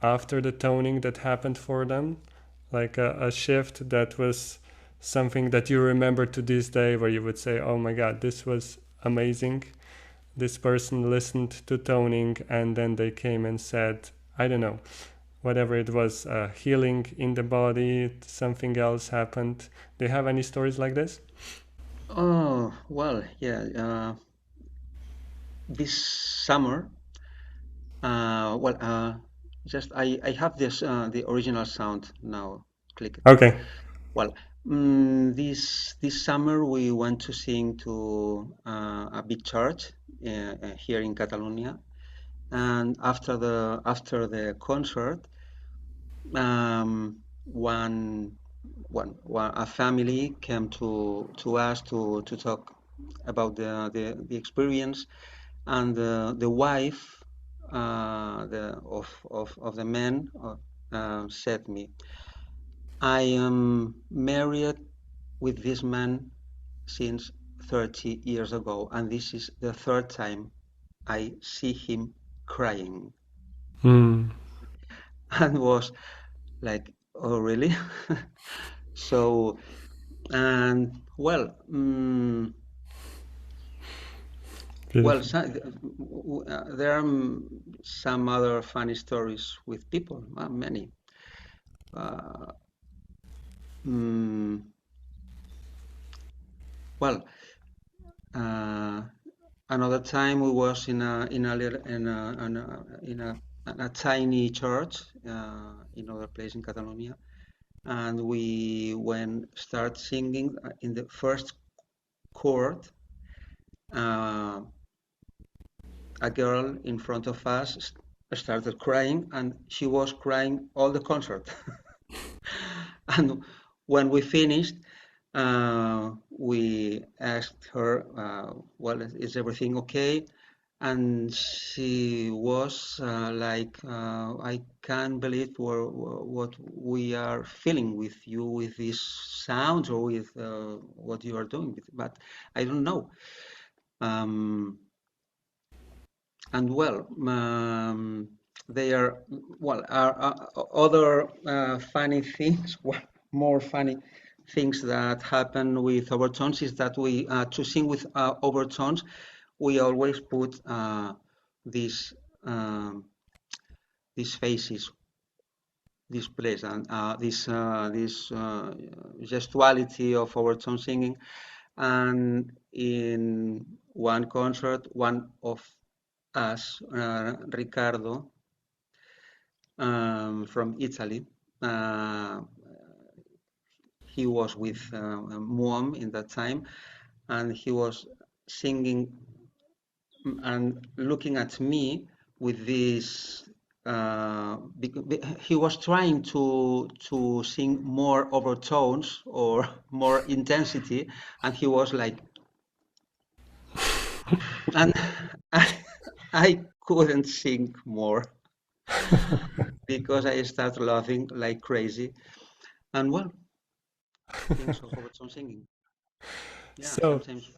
after the toning that happened for them, like a shift that was something that you remember to this day, where you would say, oh my god, this was amazing, this person listened to toning and then they came and said, I don't know, whatever it was, healing in the body, something else happened. Do you have any stories like this? Oh, well, yeah. This summer, well, just I have this the original sound now. Click it. Okay. Well, this summer we went to sing to a big church here in Catalonia, and after the concert, one a family came to us to talk about the experience, and the wife of the man said me, I am married with this man since 30 years ago, and this is the third time I see him crying. Hmm. And was like, oh really? So, and well, well, Beautiful. there are some other funny stories with people, many. Uh, mm, well, another time we was in a tiny church in other place in Catalonia, and we start singing in the first chord. Uh, a girl in front of us started crying, and she was crying all the concert. And when we finished, we asked her, well, is everything okay? And she was like, I can't believe what we are feeling with you, with these sounds, or with what you are doing with, but I don't know. And well, they are, well, other funny things, more funny things that happen with overtones is that we to sing with overtones, we always put these um, these faces, this place, and this gestuality of overtone singing. And in one concert, one of us, Ricardo, from Italy, uh, he was with Mom in that time, and he was singing and looking at me with this. He was trying to sing more overtones or more intensity, and he was like And I couldn't sing more because I started laughing like crazy. And well, things of overtone singing. Yeah, So sometimes.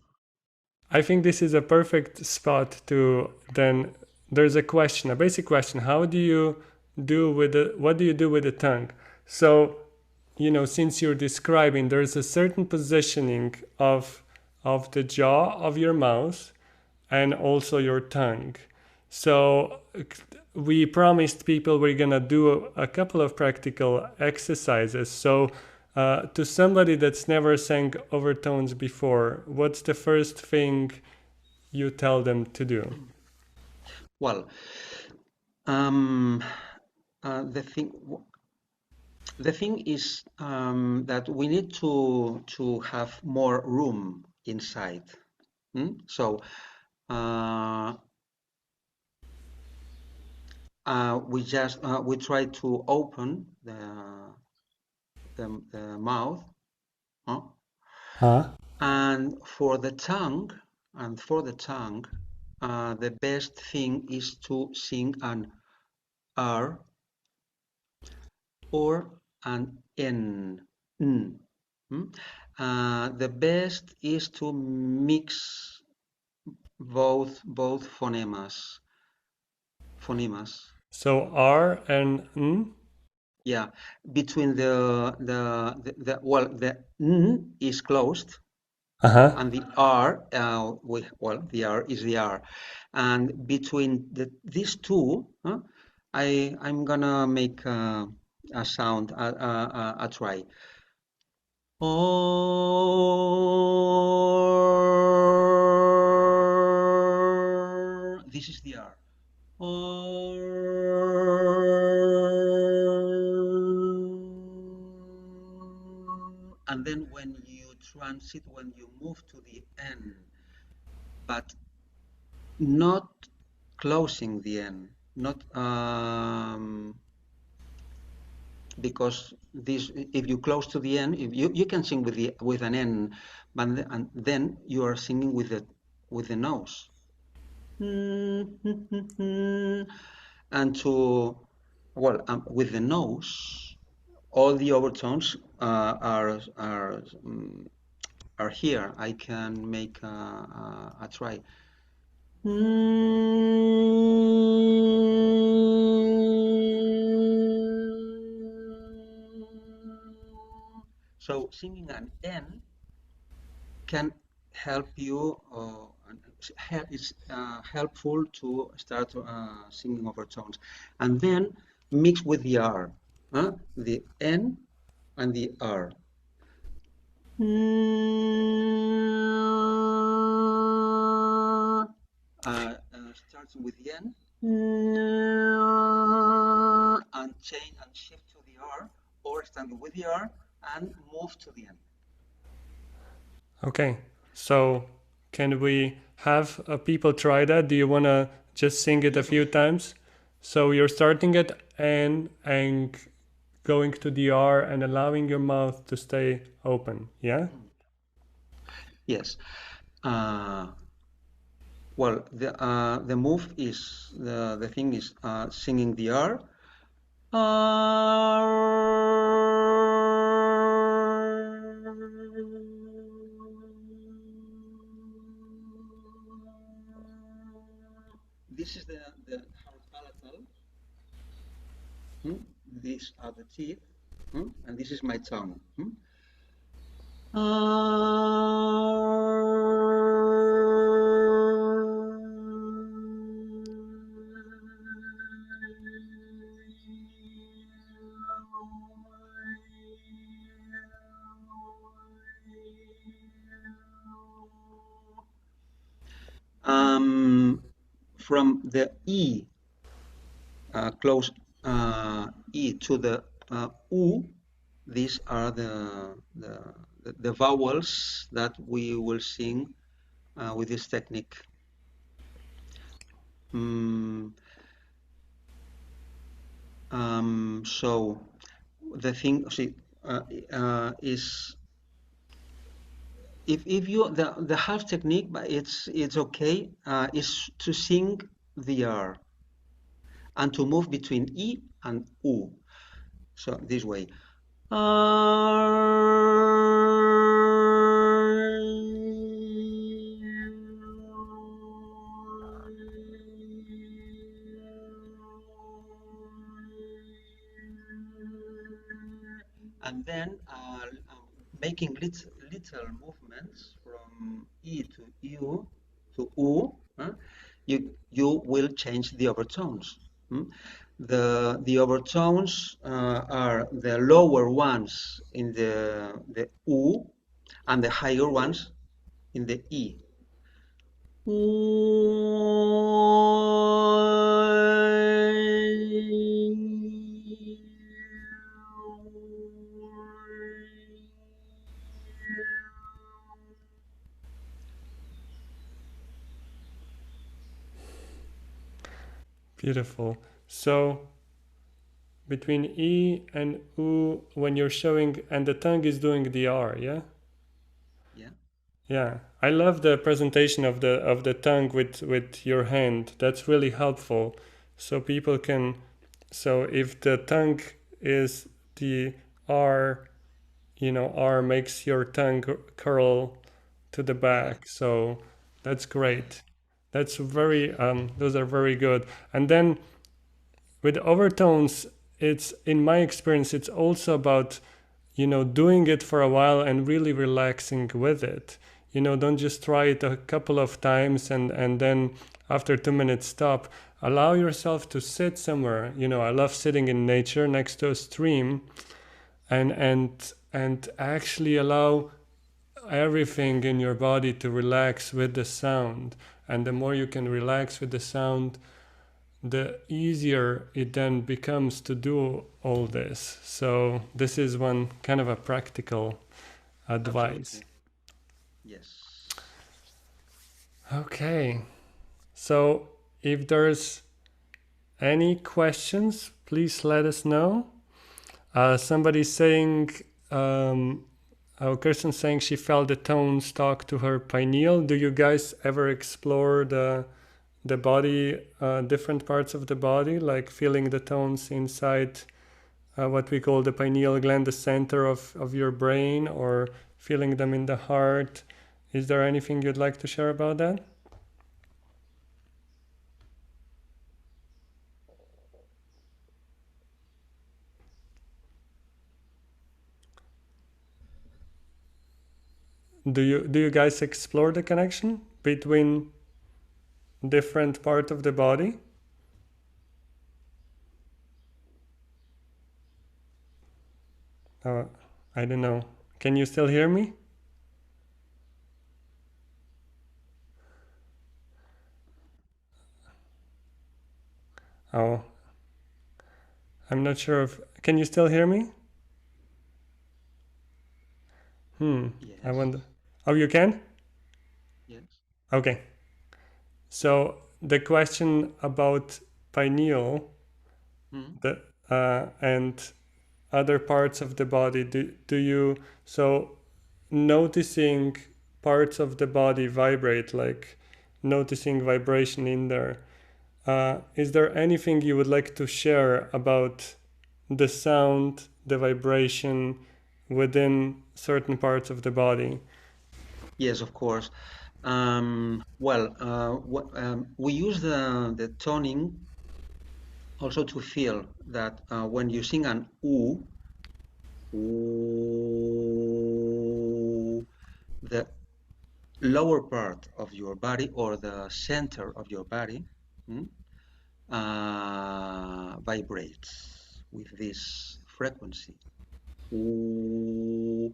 I think this is a perfect spot to then. There's a question, a basic question. How do you do with the? What do you do with the tongue? So, since you're describing, there's a certain positioning of the jaw of your mouth and also your tongue. So we promised people we're gonna do a couple of practical exercises. So to somebody that's never sang overtones before, what's the first thing you tell them to do? Well, um, the thing is that we need to have more room inside. So uh, we try to open the mouth, huh? Huh? And for the tongue, the best thing is to sing an R or an N. N. The best is to mix both phonemas. So R and N? Yeah, between the N is closed Uh-huh. and the R, the R is the R, and between these two, I'm gonna make a sound, a try. Or this is the R. Or and then when you move to the N, but not closing the N, not because this, if you close to the N, if you can sing with an N, but and then you are singing with the nose. And with the nose, all the overtones are here. I can make a try. So singing an N can help you, it's helpful to start singing overtones. And then mix with the R, the N and the R. Starting with the N and change and shift to the R, or starting with the R and move to the N. Okay. So can we have people try that? Do you want to just sing it a few times? So you're starting at N and going to the R and allowing your mouth to stay open. Yeah? Yes. Well, the move is the thing is singing the R. This is the heart palatal. These are the teeth, and this is my tongue. From the E, close E to the U, these are the vowels that we will sing with this technique. So the thing is if you the half technique, but it's okay, is to sing the R and to move between E and U. So this way. And then making little movements from E to U to U, you will change the overtones. The overtones are the lower ones in the U and the higher ones in the E. Beautiful. So between E and U, when you're showing, and the tongue is doing the R, yeah? Yeah. Yeah. I love the presentation of the tongue with your hand. That's really helpful. So people can, so if the tongue is the R, R makes your tongue curl to the back. So that's great. That's very, those are very good. And then with overtones, it's, in my experience, it's also about, doing it for a while and really relaxing with it. Don't just try it a couple of times and then after 2 minutes stop. Allow yourself to sit somewhere. I love sitting in nature next to a stream and actually allow everything in your body to relax with the sound. And the more you can relax with the sound, the easier it then becomes to do all this. So this is one kind of a practical advice. Absolutely. Yes. Okay. So if there's any questions, please let us know. Somebody's saying, Kirsten saying she felt the tones talk to her pineal. Do you guys ever explore the body, different parts of the body, like feeling the tones inside what we call the pineal gland, the center of your brain, or feeling them in the heart? Is there anything you'd like to share about that? Do you guys explore the connection between different parts of the body? I don't know. Can you still hear me? Oh, I'm not sure if... Can you still hear me? Yes. I wonder... Oh, you can? Yes. Okay. So the question about pineal and other parts of the body, do you... So noticing parts of the body vibrate, like noticing vibration in there. Is there anything you would like to share about the sound, the vibration within certain parts of the body? Yes, of course. We use the toning also to feel that when you sing an oo, the lower part of your body or the center of your body vibrates with this frequency. Ooh,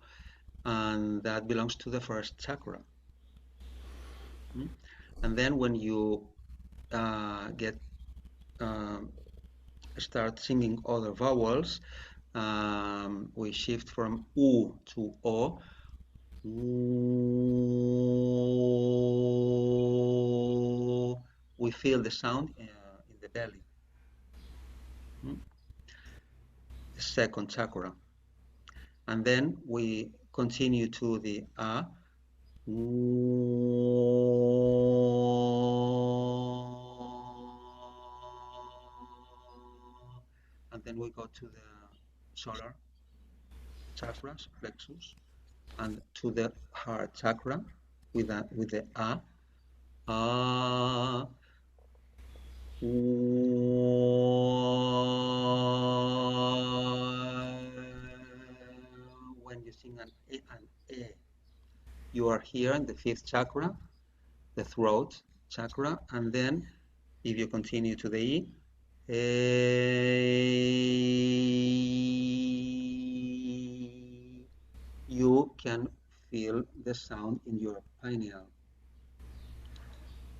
and that belongs to the first chakra. And then when you start singing other vowels, we shift from U to O. Ooh, we feel the sound in the belly, the second chakra. And then we continue to the A, And then we go to the solar chakras, plexus, and to the heart chakra with the A. When you sing an E, you are here in the fifth chakra, the throat chakra, and then if you continue to the E, you can feel the sound in your pineal.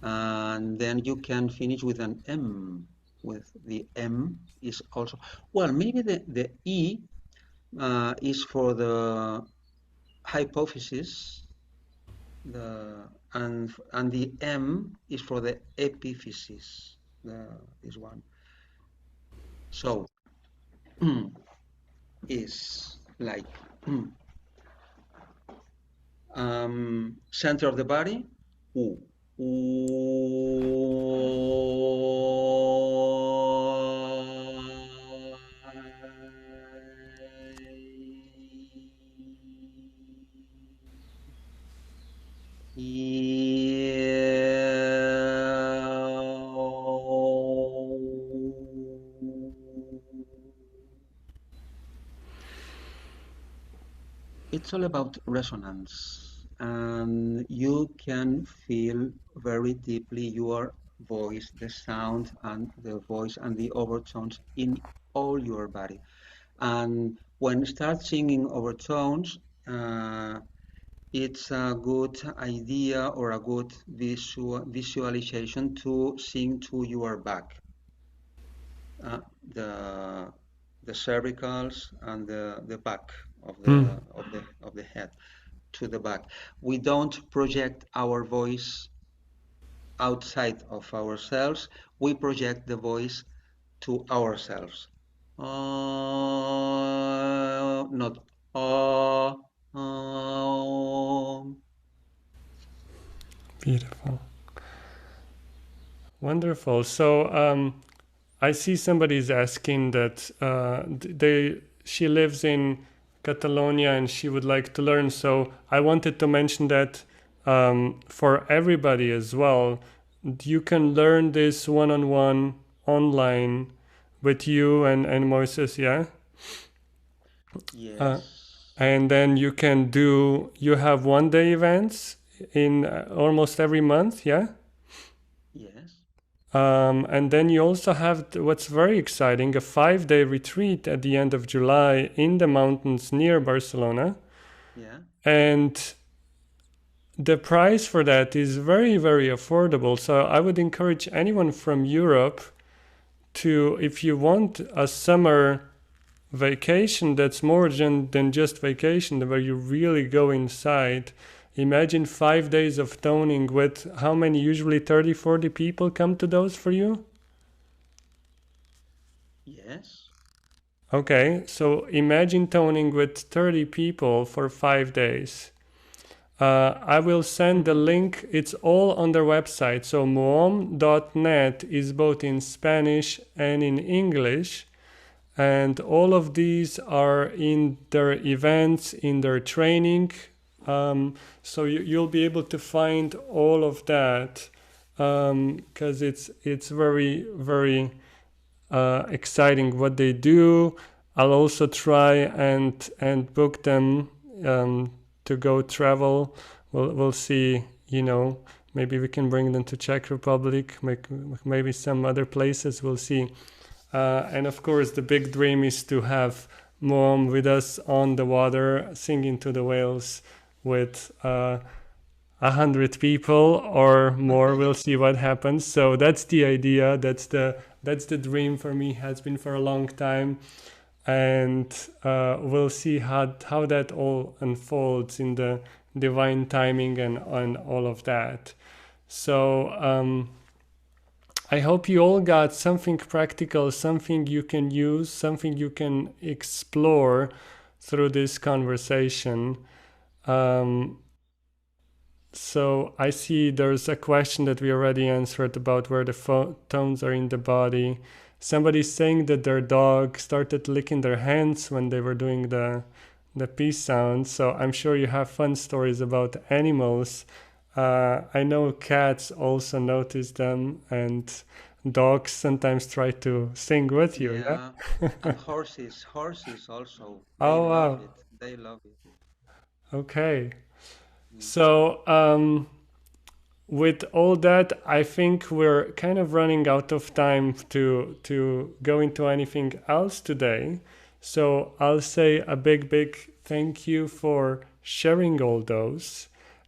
And then you can finish with an M. With the M is also, well, maybe the E is for the hypophysis, and the M is for the epiphysis, this one. So is like center of the body, U. It's all about resonance, and you can feel very deeply your voice, the sound and the voice and the overtones in all your body. And when you start singing overtones, it's a good idea or a good visualization to sing to your back, the cervicals and the back of the head, to the back. We don't project our voice outside of ourselves. We project the voice to ourselves. Not Beautiful. Wonderful. So I see somebody's asking that she lives in Catalonia and she would like to learn. So I wanted to mention that for everybody as well, you can learn this one-on-one online with you and Moises, yeah? Yes. And then you have one-day events in almost every month, yeah? Yes. And then you also have what's very exciting, a 5-day retreat at the end of July in the mountains near Barcelona. Yeah. And the price for that is very, very affordable. So I would encourage anyone from Europe to, if you want a summer vacation that's more than just vacation, where you really go inside. Imagine 5 days of toning with how many, usually 30, 40 people come to those for you? Yes. Okay, so imagine toning with 30 people for 5 days. I will send the link. It's all on their website. So moom.net is both in Spanish and in English. And all of these are in their events, in their training. So you'll be able to find all of that because it's very, very exciting what they do. I'll also try and book them to go travel. We'll see, maybe we can bring them to Czech Republic, maybe some other places, we'll see. And of course, the big dream is to have Mom with us on the water, singing to the whales with 100 people or more. We'll see what happens. So that's the idea. That's the dream for me, has been for a long time. And we'll see how that all unfolds in the divine timing and all of that. So I hope you all got something practical, something you can use, something you can explore through this conversation. So I see there's a question that we already answered about where the tones are in the body. Somebody's saying that their dog started licking their hands when they were doing the peace sound. So I'm sure you have fun stories about animals. I know cats also notice them, and dogs sometimes try to sing with you. Yeah. Yeah, and horses also, they Oh love wow. it. They love it. Okay. Mm. So with all that, I think we're kind of running out of time to go into anything else today. So I'll say a big thank you for sharing all those.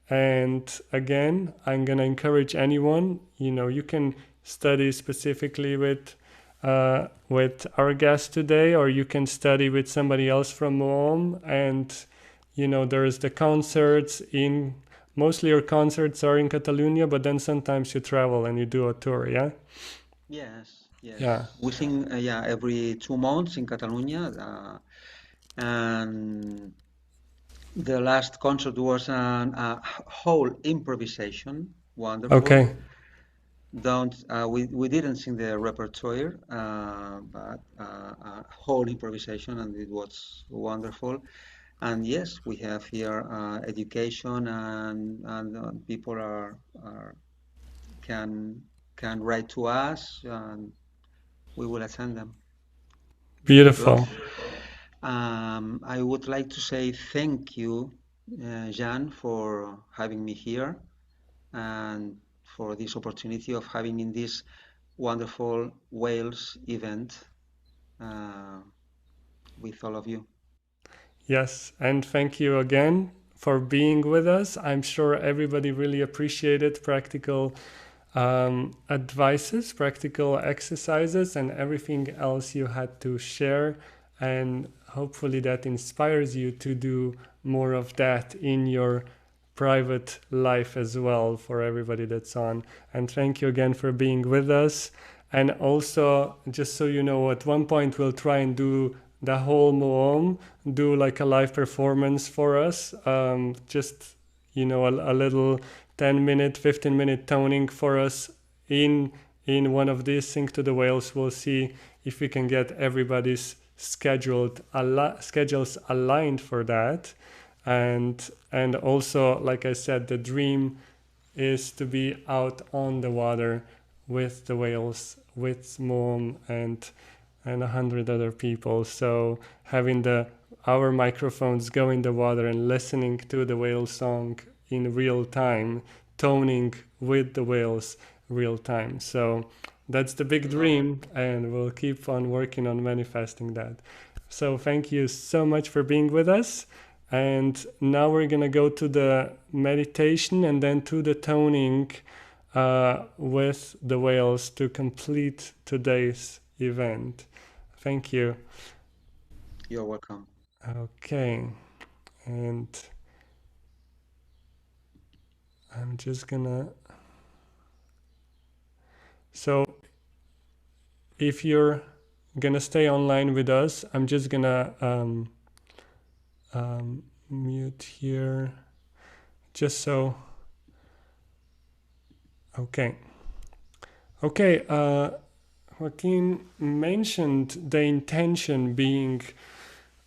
And again, I'm gonna encourage anyone. You can study specifically with our guest today, or you can study with somebody else from home. And there's the concerts in mostly your concerts are in Catalonia, but then sometimes you travel and you do a tour, yeah? Yes, Yeah. yes. We sing, yeah, every 2 months in Catalonia, and the last concert was a whole improvisation, wonderful. Okay. Don't we didn't sing the repertoire, but whole improvisation, and it was wonderful. And yes, we have here education, and people are can can write to us, and we will attend them with love. Beautiful. I would like to say thank you, Jan, for having me here and for this opportunity of having in this wonderful Wales event uh, with all of you. Yes, and thank you again for being with us. I'm sure everybody really appreciated practical advices, practical exercises, and everything else you had to share. And hopefully that inspires you to do more of that in your private life as well for everybody that's on. And thank you again for being with us. And also, just so you know, at one point we'll try and do the whole Moom, do like a live performance for us. Just, a little 10-minute, 15-minute toning for us in one of these Sync to the Whales. We'll see if we can get everybody's schedules aligned for that. And also, like I said, the dream is to be out on the water with the whales, with mom and 100 other people. So having our microphones go in the water and listening to the whale song in real time, toning with the whales real time. So that's the big dream, and we'll keep on working on manifesting that. So thank you so much for being with us. And now we're going to go to the meditation and then to the toning with the whales to complete today's event. Thank you. You're welcome. Okay. And I'm just going to. So if you're going to stay online with us, I'm just going to mute here just so. Okay. Okay. Joaquin mentioned the intention being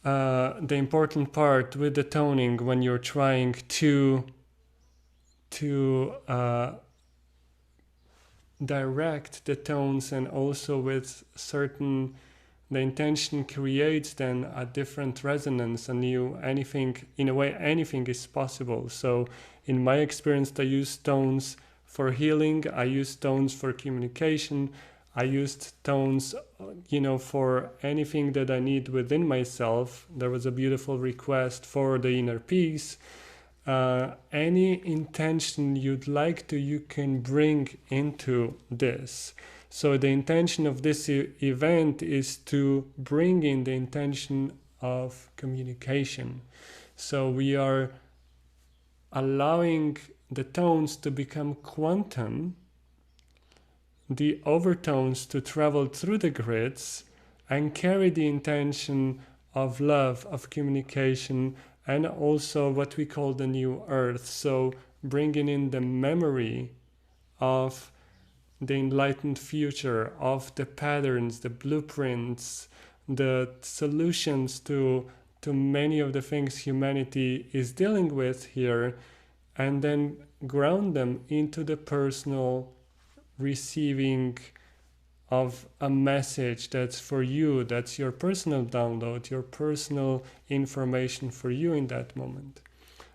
the important part with the toning when you're trying to direct the tones, and also with certain the intention creates then a different resonance, a new anything. In a way, anything is possible. So in my experience, I use tones for healing, I use tones for communication, I used tones for anything that I need within myself. There was a beautiful request for the inner peace. Any intention you'd like to, you can bring into this. So the intention of this event is to bring in the intention of communication. So we are allowing the tones to become quantum, the overtones to travel through the grids and carry the intention of love, of communication, and also what we call the new earth. So bringing in the memory of the enlightened future, of the patterns, the blueprints, the solutions to many of the things humanity is dealing with here, and then ground them into the personal receiving of a message that's for you, that's your personal download, your personal information for you in that moment.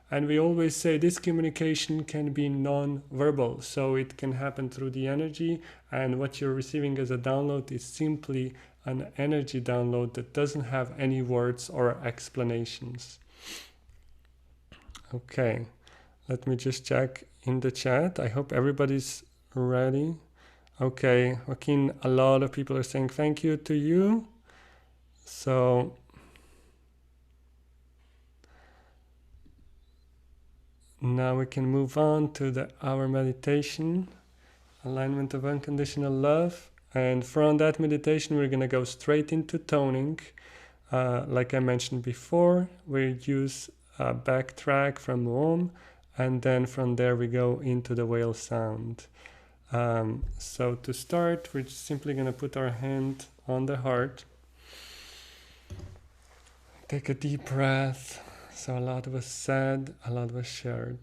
And we always say this communication can be non-verbal, so it can happen through the energy, and what you're receiving as a download is simply an energy download that doesn't have any words or explanations. Okay, let me just check in the chat. I hope everybody's ready. Okay, Joaquin, a lot of people are saying thank you to you. So now we can move on to our meditation, alignment of unconditional love. And from that meditation, we're going to go straight into toning. Like I mentioned before, we use a backtrack from Om, and then from there we go into the whale sound. So to start, we're just simply going to put our hand on the heart. Take a deep breath. So a lot was said, a lot was shared.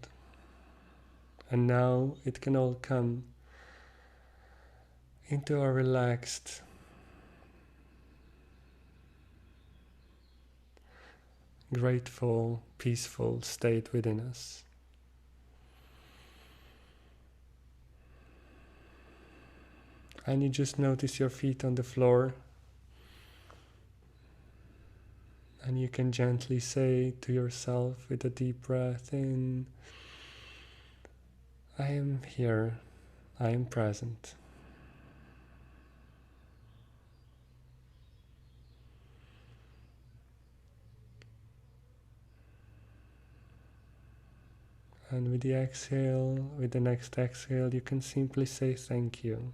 And now it can all come into a relaxed, grateful, peaceful state within us. And you just notice your feet on the floor. And you can gently say to yourself with a deep breath in, I am here, I am present. And with the exhale, with the next exhale, you can simply say thank you.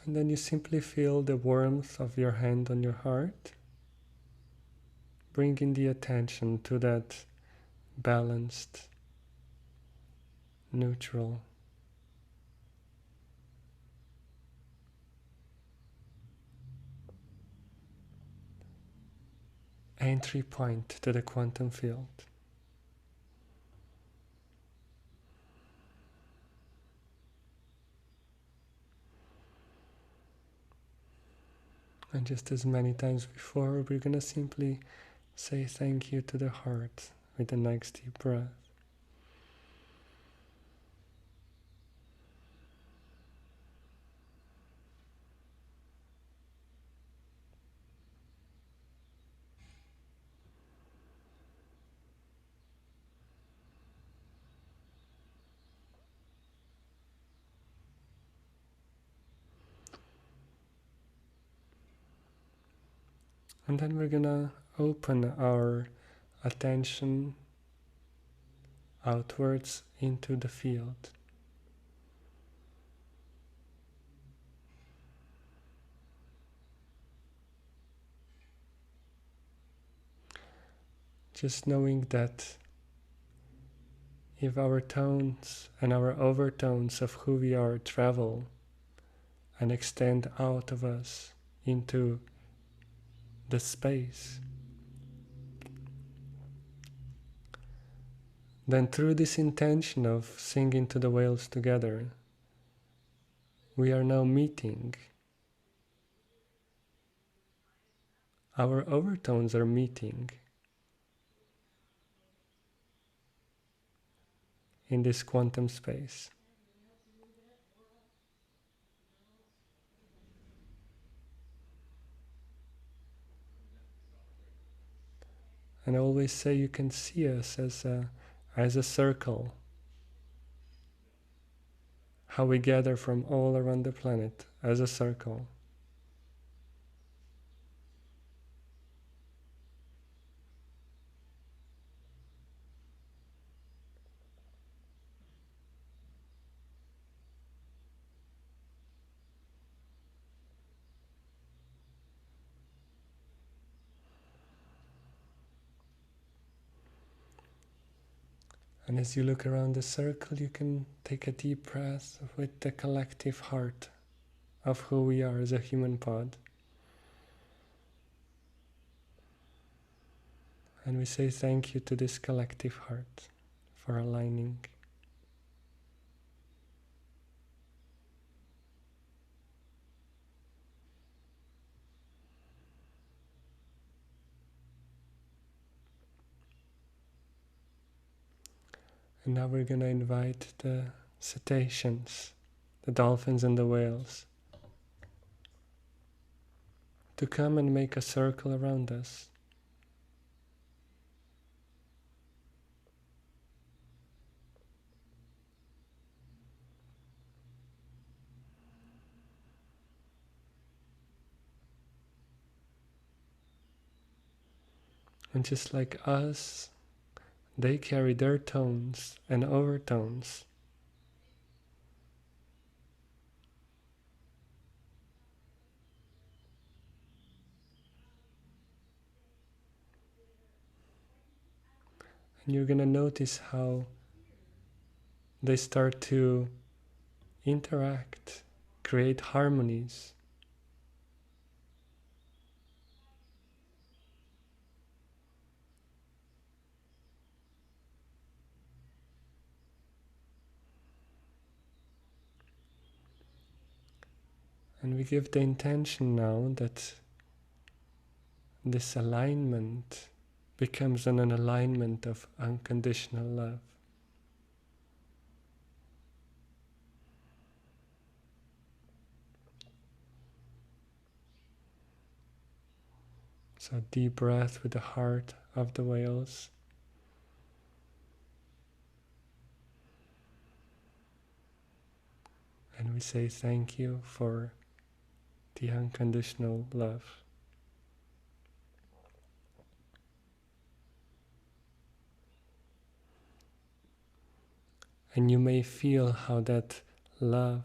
And then you simply feel the warmth of your hand on your heart, bringing the attention to that balanced, neutral, entry point to the quantum field. And just as many times before, we're going to simply say thank you to the heart with the next deep breath. And then we're going to open our attention outwards into the field. Just knowing that if our tones and our overtones of who we are travel and extend out of us into the space, then through this intention of singing to the whales together, we are now meeting. Our overtones are meeting in this quantum space. And I always say you can see us as a circle, how we gather from all around the planet as a circle. And as you look around the circle, you can take a deep breath with the collective heart of who we are as a human pod. And we say thank you to this collective heart for aligning. And now we're going to invite the cetaceans, the dolphins and the whales, to come and make a circle around us. And just like us, they carry their tones and overtones. And you're going to notice how they start to interact, create harmonies. And we give the intention now that this alignment becomes an alignment of unconditional love. So deep breath with the heart of the whales. And we say thank you for the unconditional love. And you may feel how that love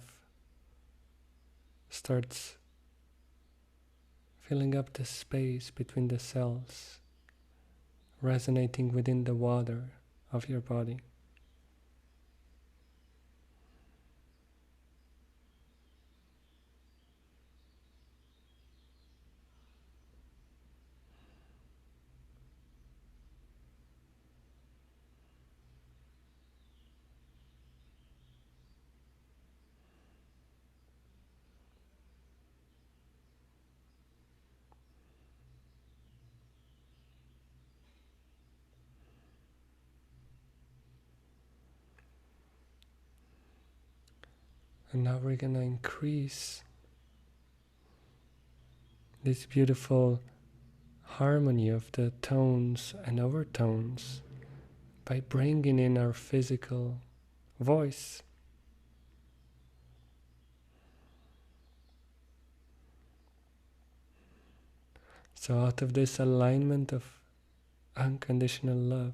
starts filling up the space between the cells, resonating within the water of your body. And now we're going to increase this beautiful harmony of the tones and overtones by bringing in our physical voice. So out of this alignment of unconditional love,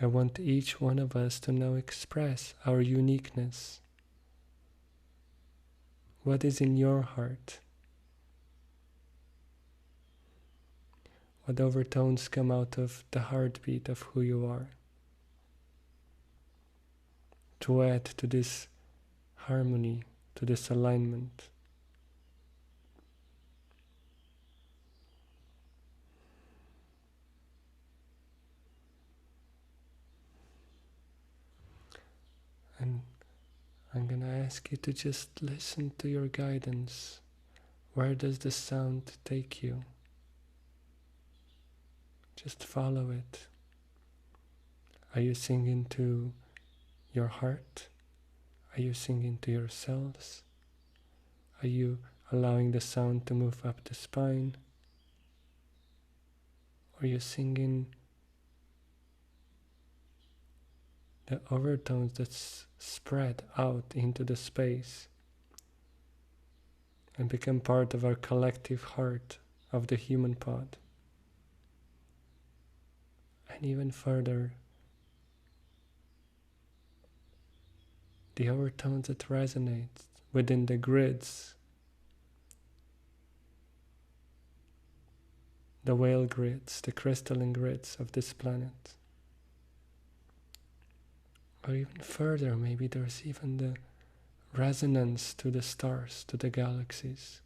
I want each one of us to now express our uniqueness. What is in your heart? What overtones come out of the heartbeat of who you are? To add to this harmony, to this alignment. And I'm going to ask you to just listen to your guidance. Where does the sound take you? Just follow it. Are you singing to your heart? Are you singing to your cells? Are you allowing the sound to move up the spine? Or are you singing the overtones that's spread out into the space and become part of our collective heart of the human pod? And even further, the overtones that resonate within the grids the whale grids, the crystalline grids of this planet. Or even further, maybe there's even the resonance to the stars, to the galaxies.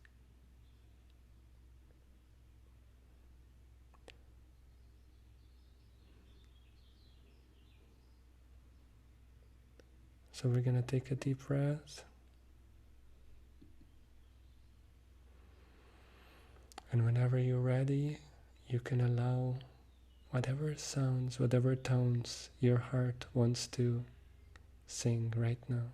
So we're going to take a deep breath. And whenever you're ready, you can allow whatever sounds, whatever tones your heart wants to sing right now.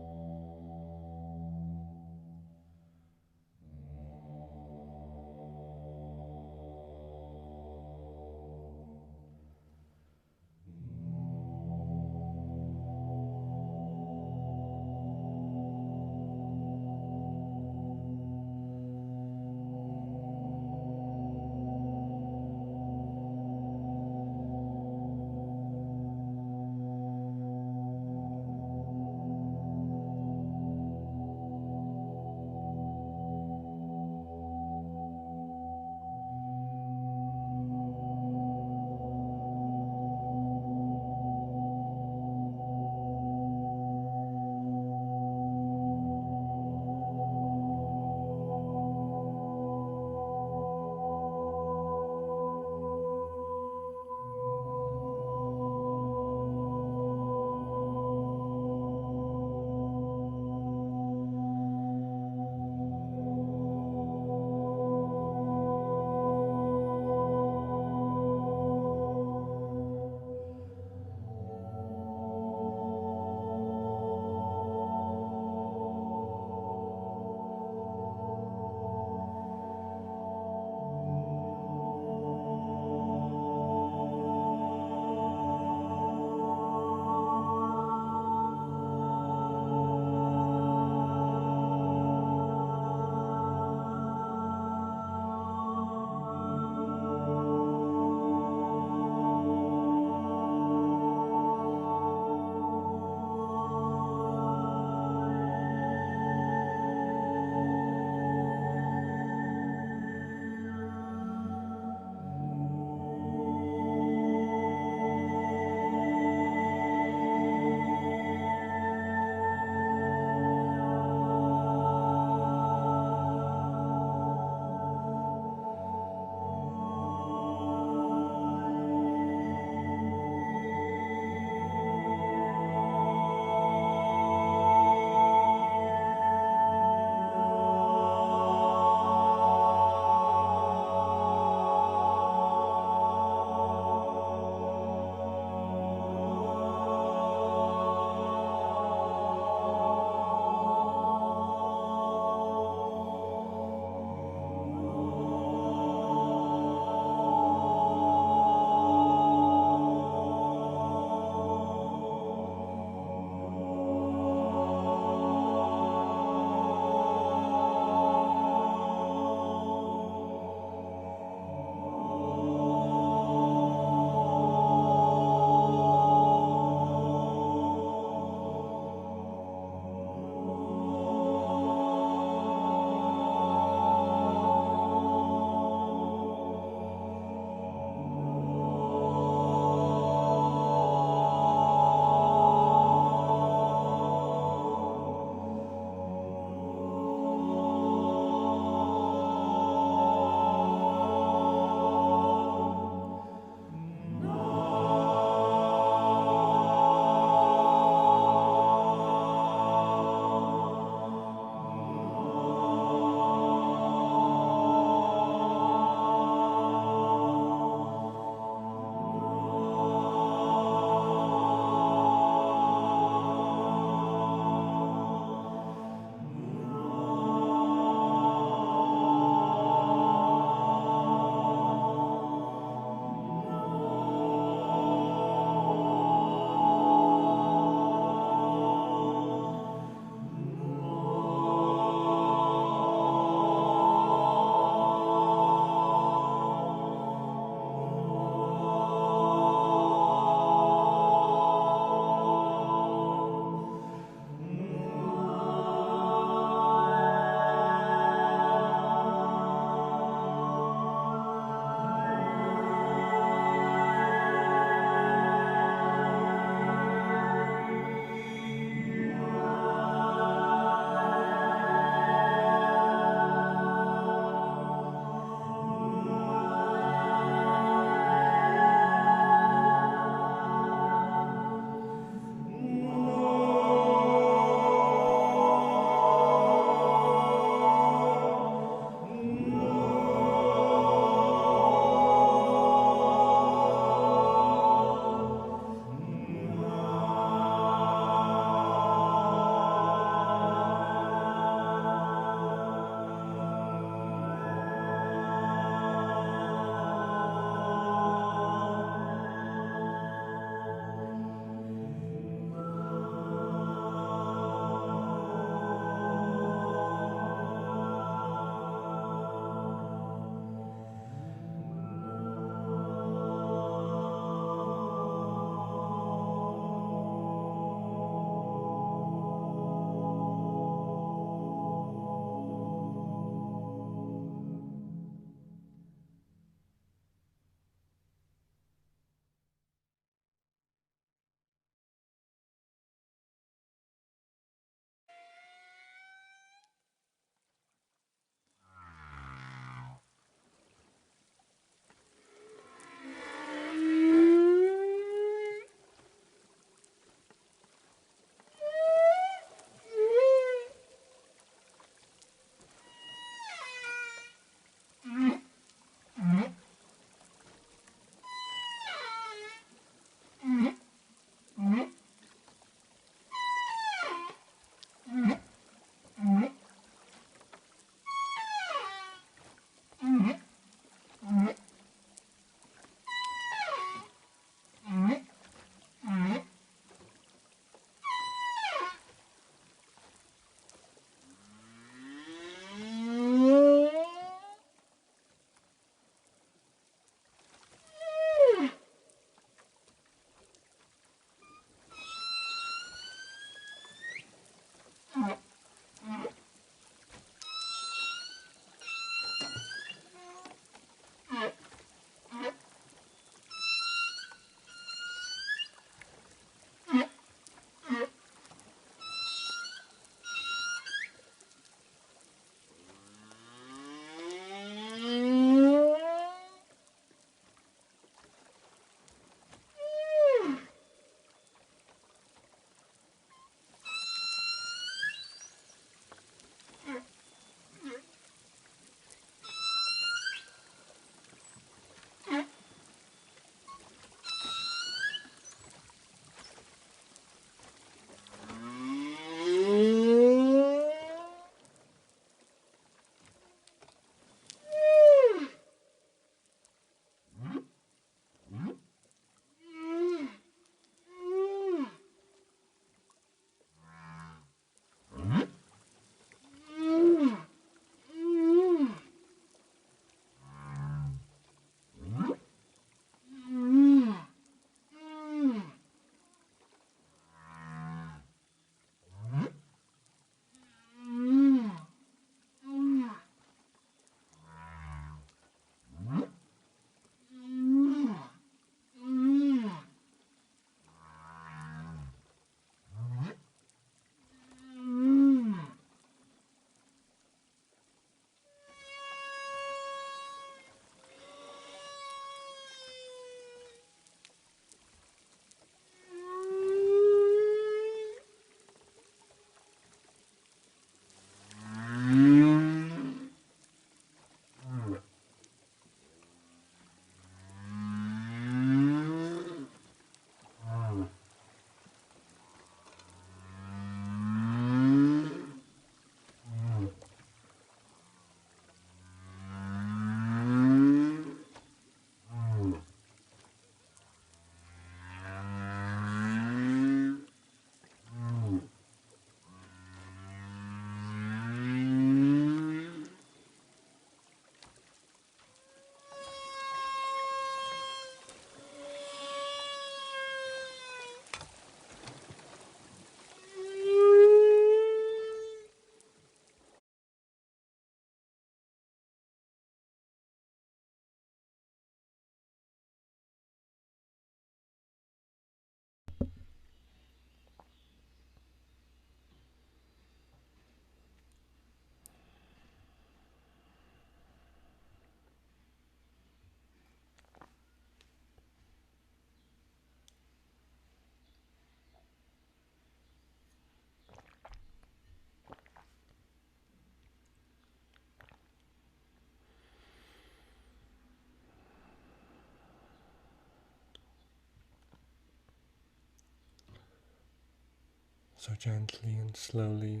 So gently and slowly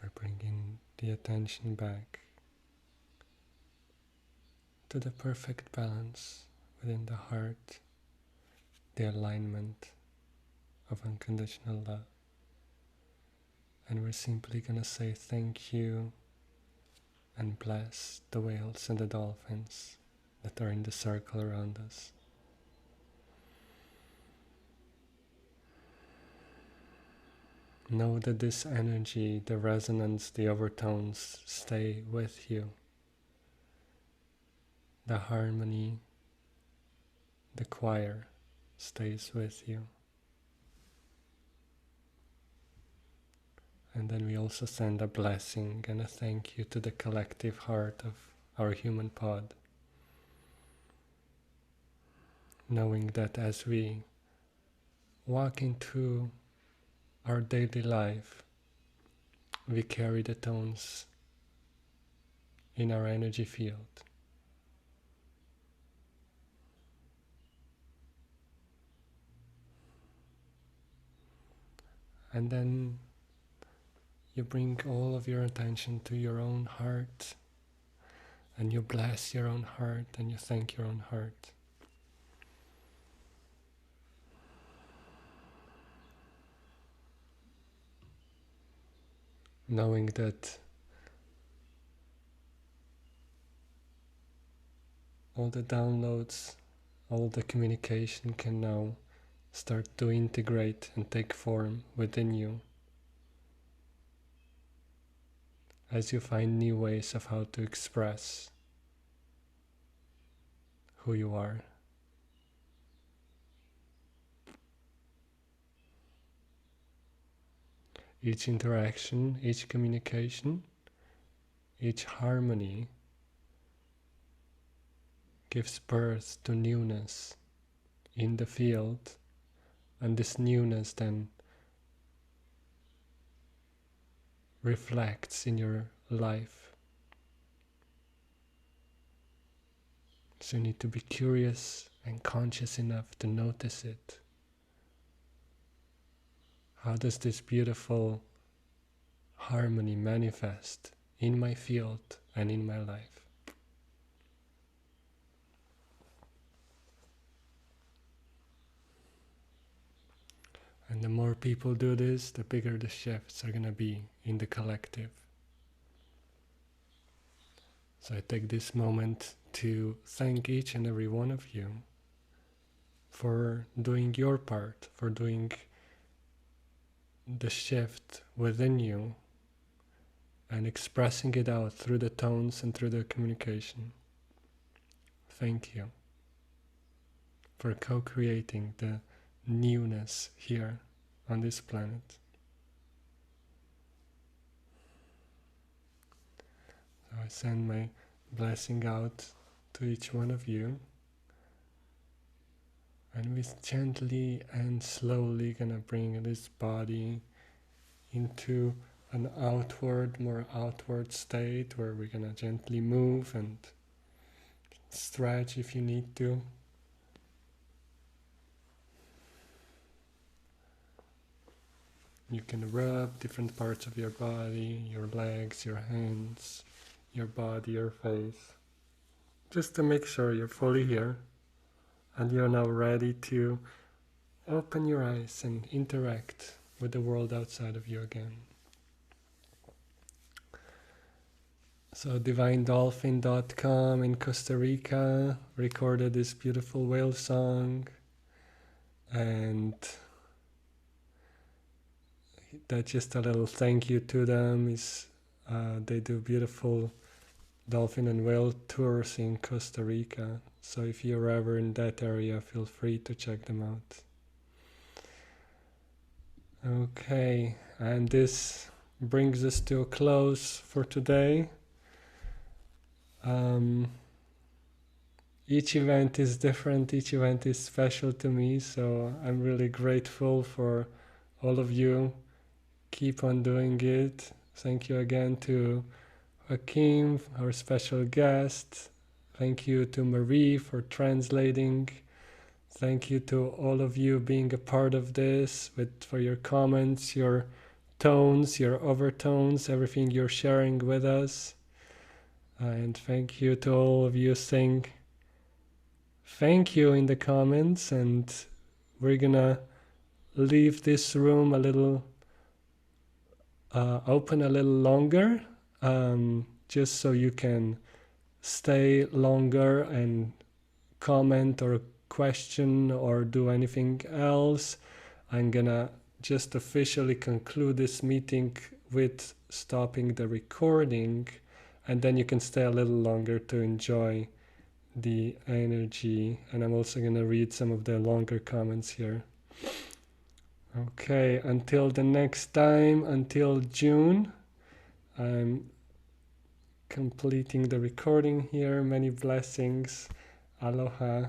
we're bringing the attention back to the perfect balance within the heart, the alignment of unconditional love. And we're simply gonna say thank you and bless the whales and the dolphins that are in the circle around us. Know that this energy, the resonance, the overtones stay with you. The harmony, the choir stays with you. And then we also send a blessing and a thank you to the collective heart of our human pod. Knowing that as we walk into our daily life, we carry the tones in our energy field. And then you bring all of your attention to your own heart, and you bless your own heart, and you thank your own heart. Knowing that all the downloads, all the communication can now start to integrate and take form within you as you find new ways of how to express who you are. Each interaction, each communication, each harmony gives birth to newness in the field, and this newness then reflects in your life. So you need to be curious and conscious enough to notice it. How does this beautiful harmony manifest in my field and in my life? And the more people do this, the bigger the shifts are going to be in the collective. So I take this moment to thank each and every one of you for doing your part, for doing the shift within you and expressing it out through the tones and through the communication. Thank you for co-creating the newness here on this planet. So I send my blessing out to each one of you, and we gently and slowly gonna bring this body into an more outward state where we're gonna gently move and stretch if you need to. You can rub different parts of your body, your legs, your hands, your body, your face, just to make sure you're fully here and you're now ready to open your eyes and interact with the world outside of you again. So DivineDolphin.com in Costa Rica recorded this beautiful whale song, and that's just a little thank you to them. Is they do beautiful dolphin and whale tours in Costa Rica, so if you're ever in that area, feel free to check them out. Okay, and this brings us to a close for today. Each event is different, each event is special to me, so I'm really grateful for all of you. Keep on doing it. Thank you again to Joaquin, our special guest. Thank you to Marie for translating. Thank you to all of you being a part of this, for your comments, your tones, your overtones, everything you're sharing with us. And thank you to all of you saying thank you in the comments. And we're gonna leave this room a little open a little longer, just so you can stay longer and comment or question or do anything else. I'm gonna just officially conclude this meeting with stopping the recording, and then you can stay a little longer to enjoy the energy. And I'm also gonna read some of the longer comments here. Okay, until the next time, until June, I'm completing the recording here. Many blessings. Aloha.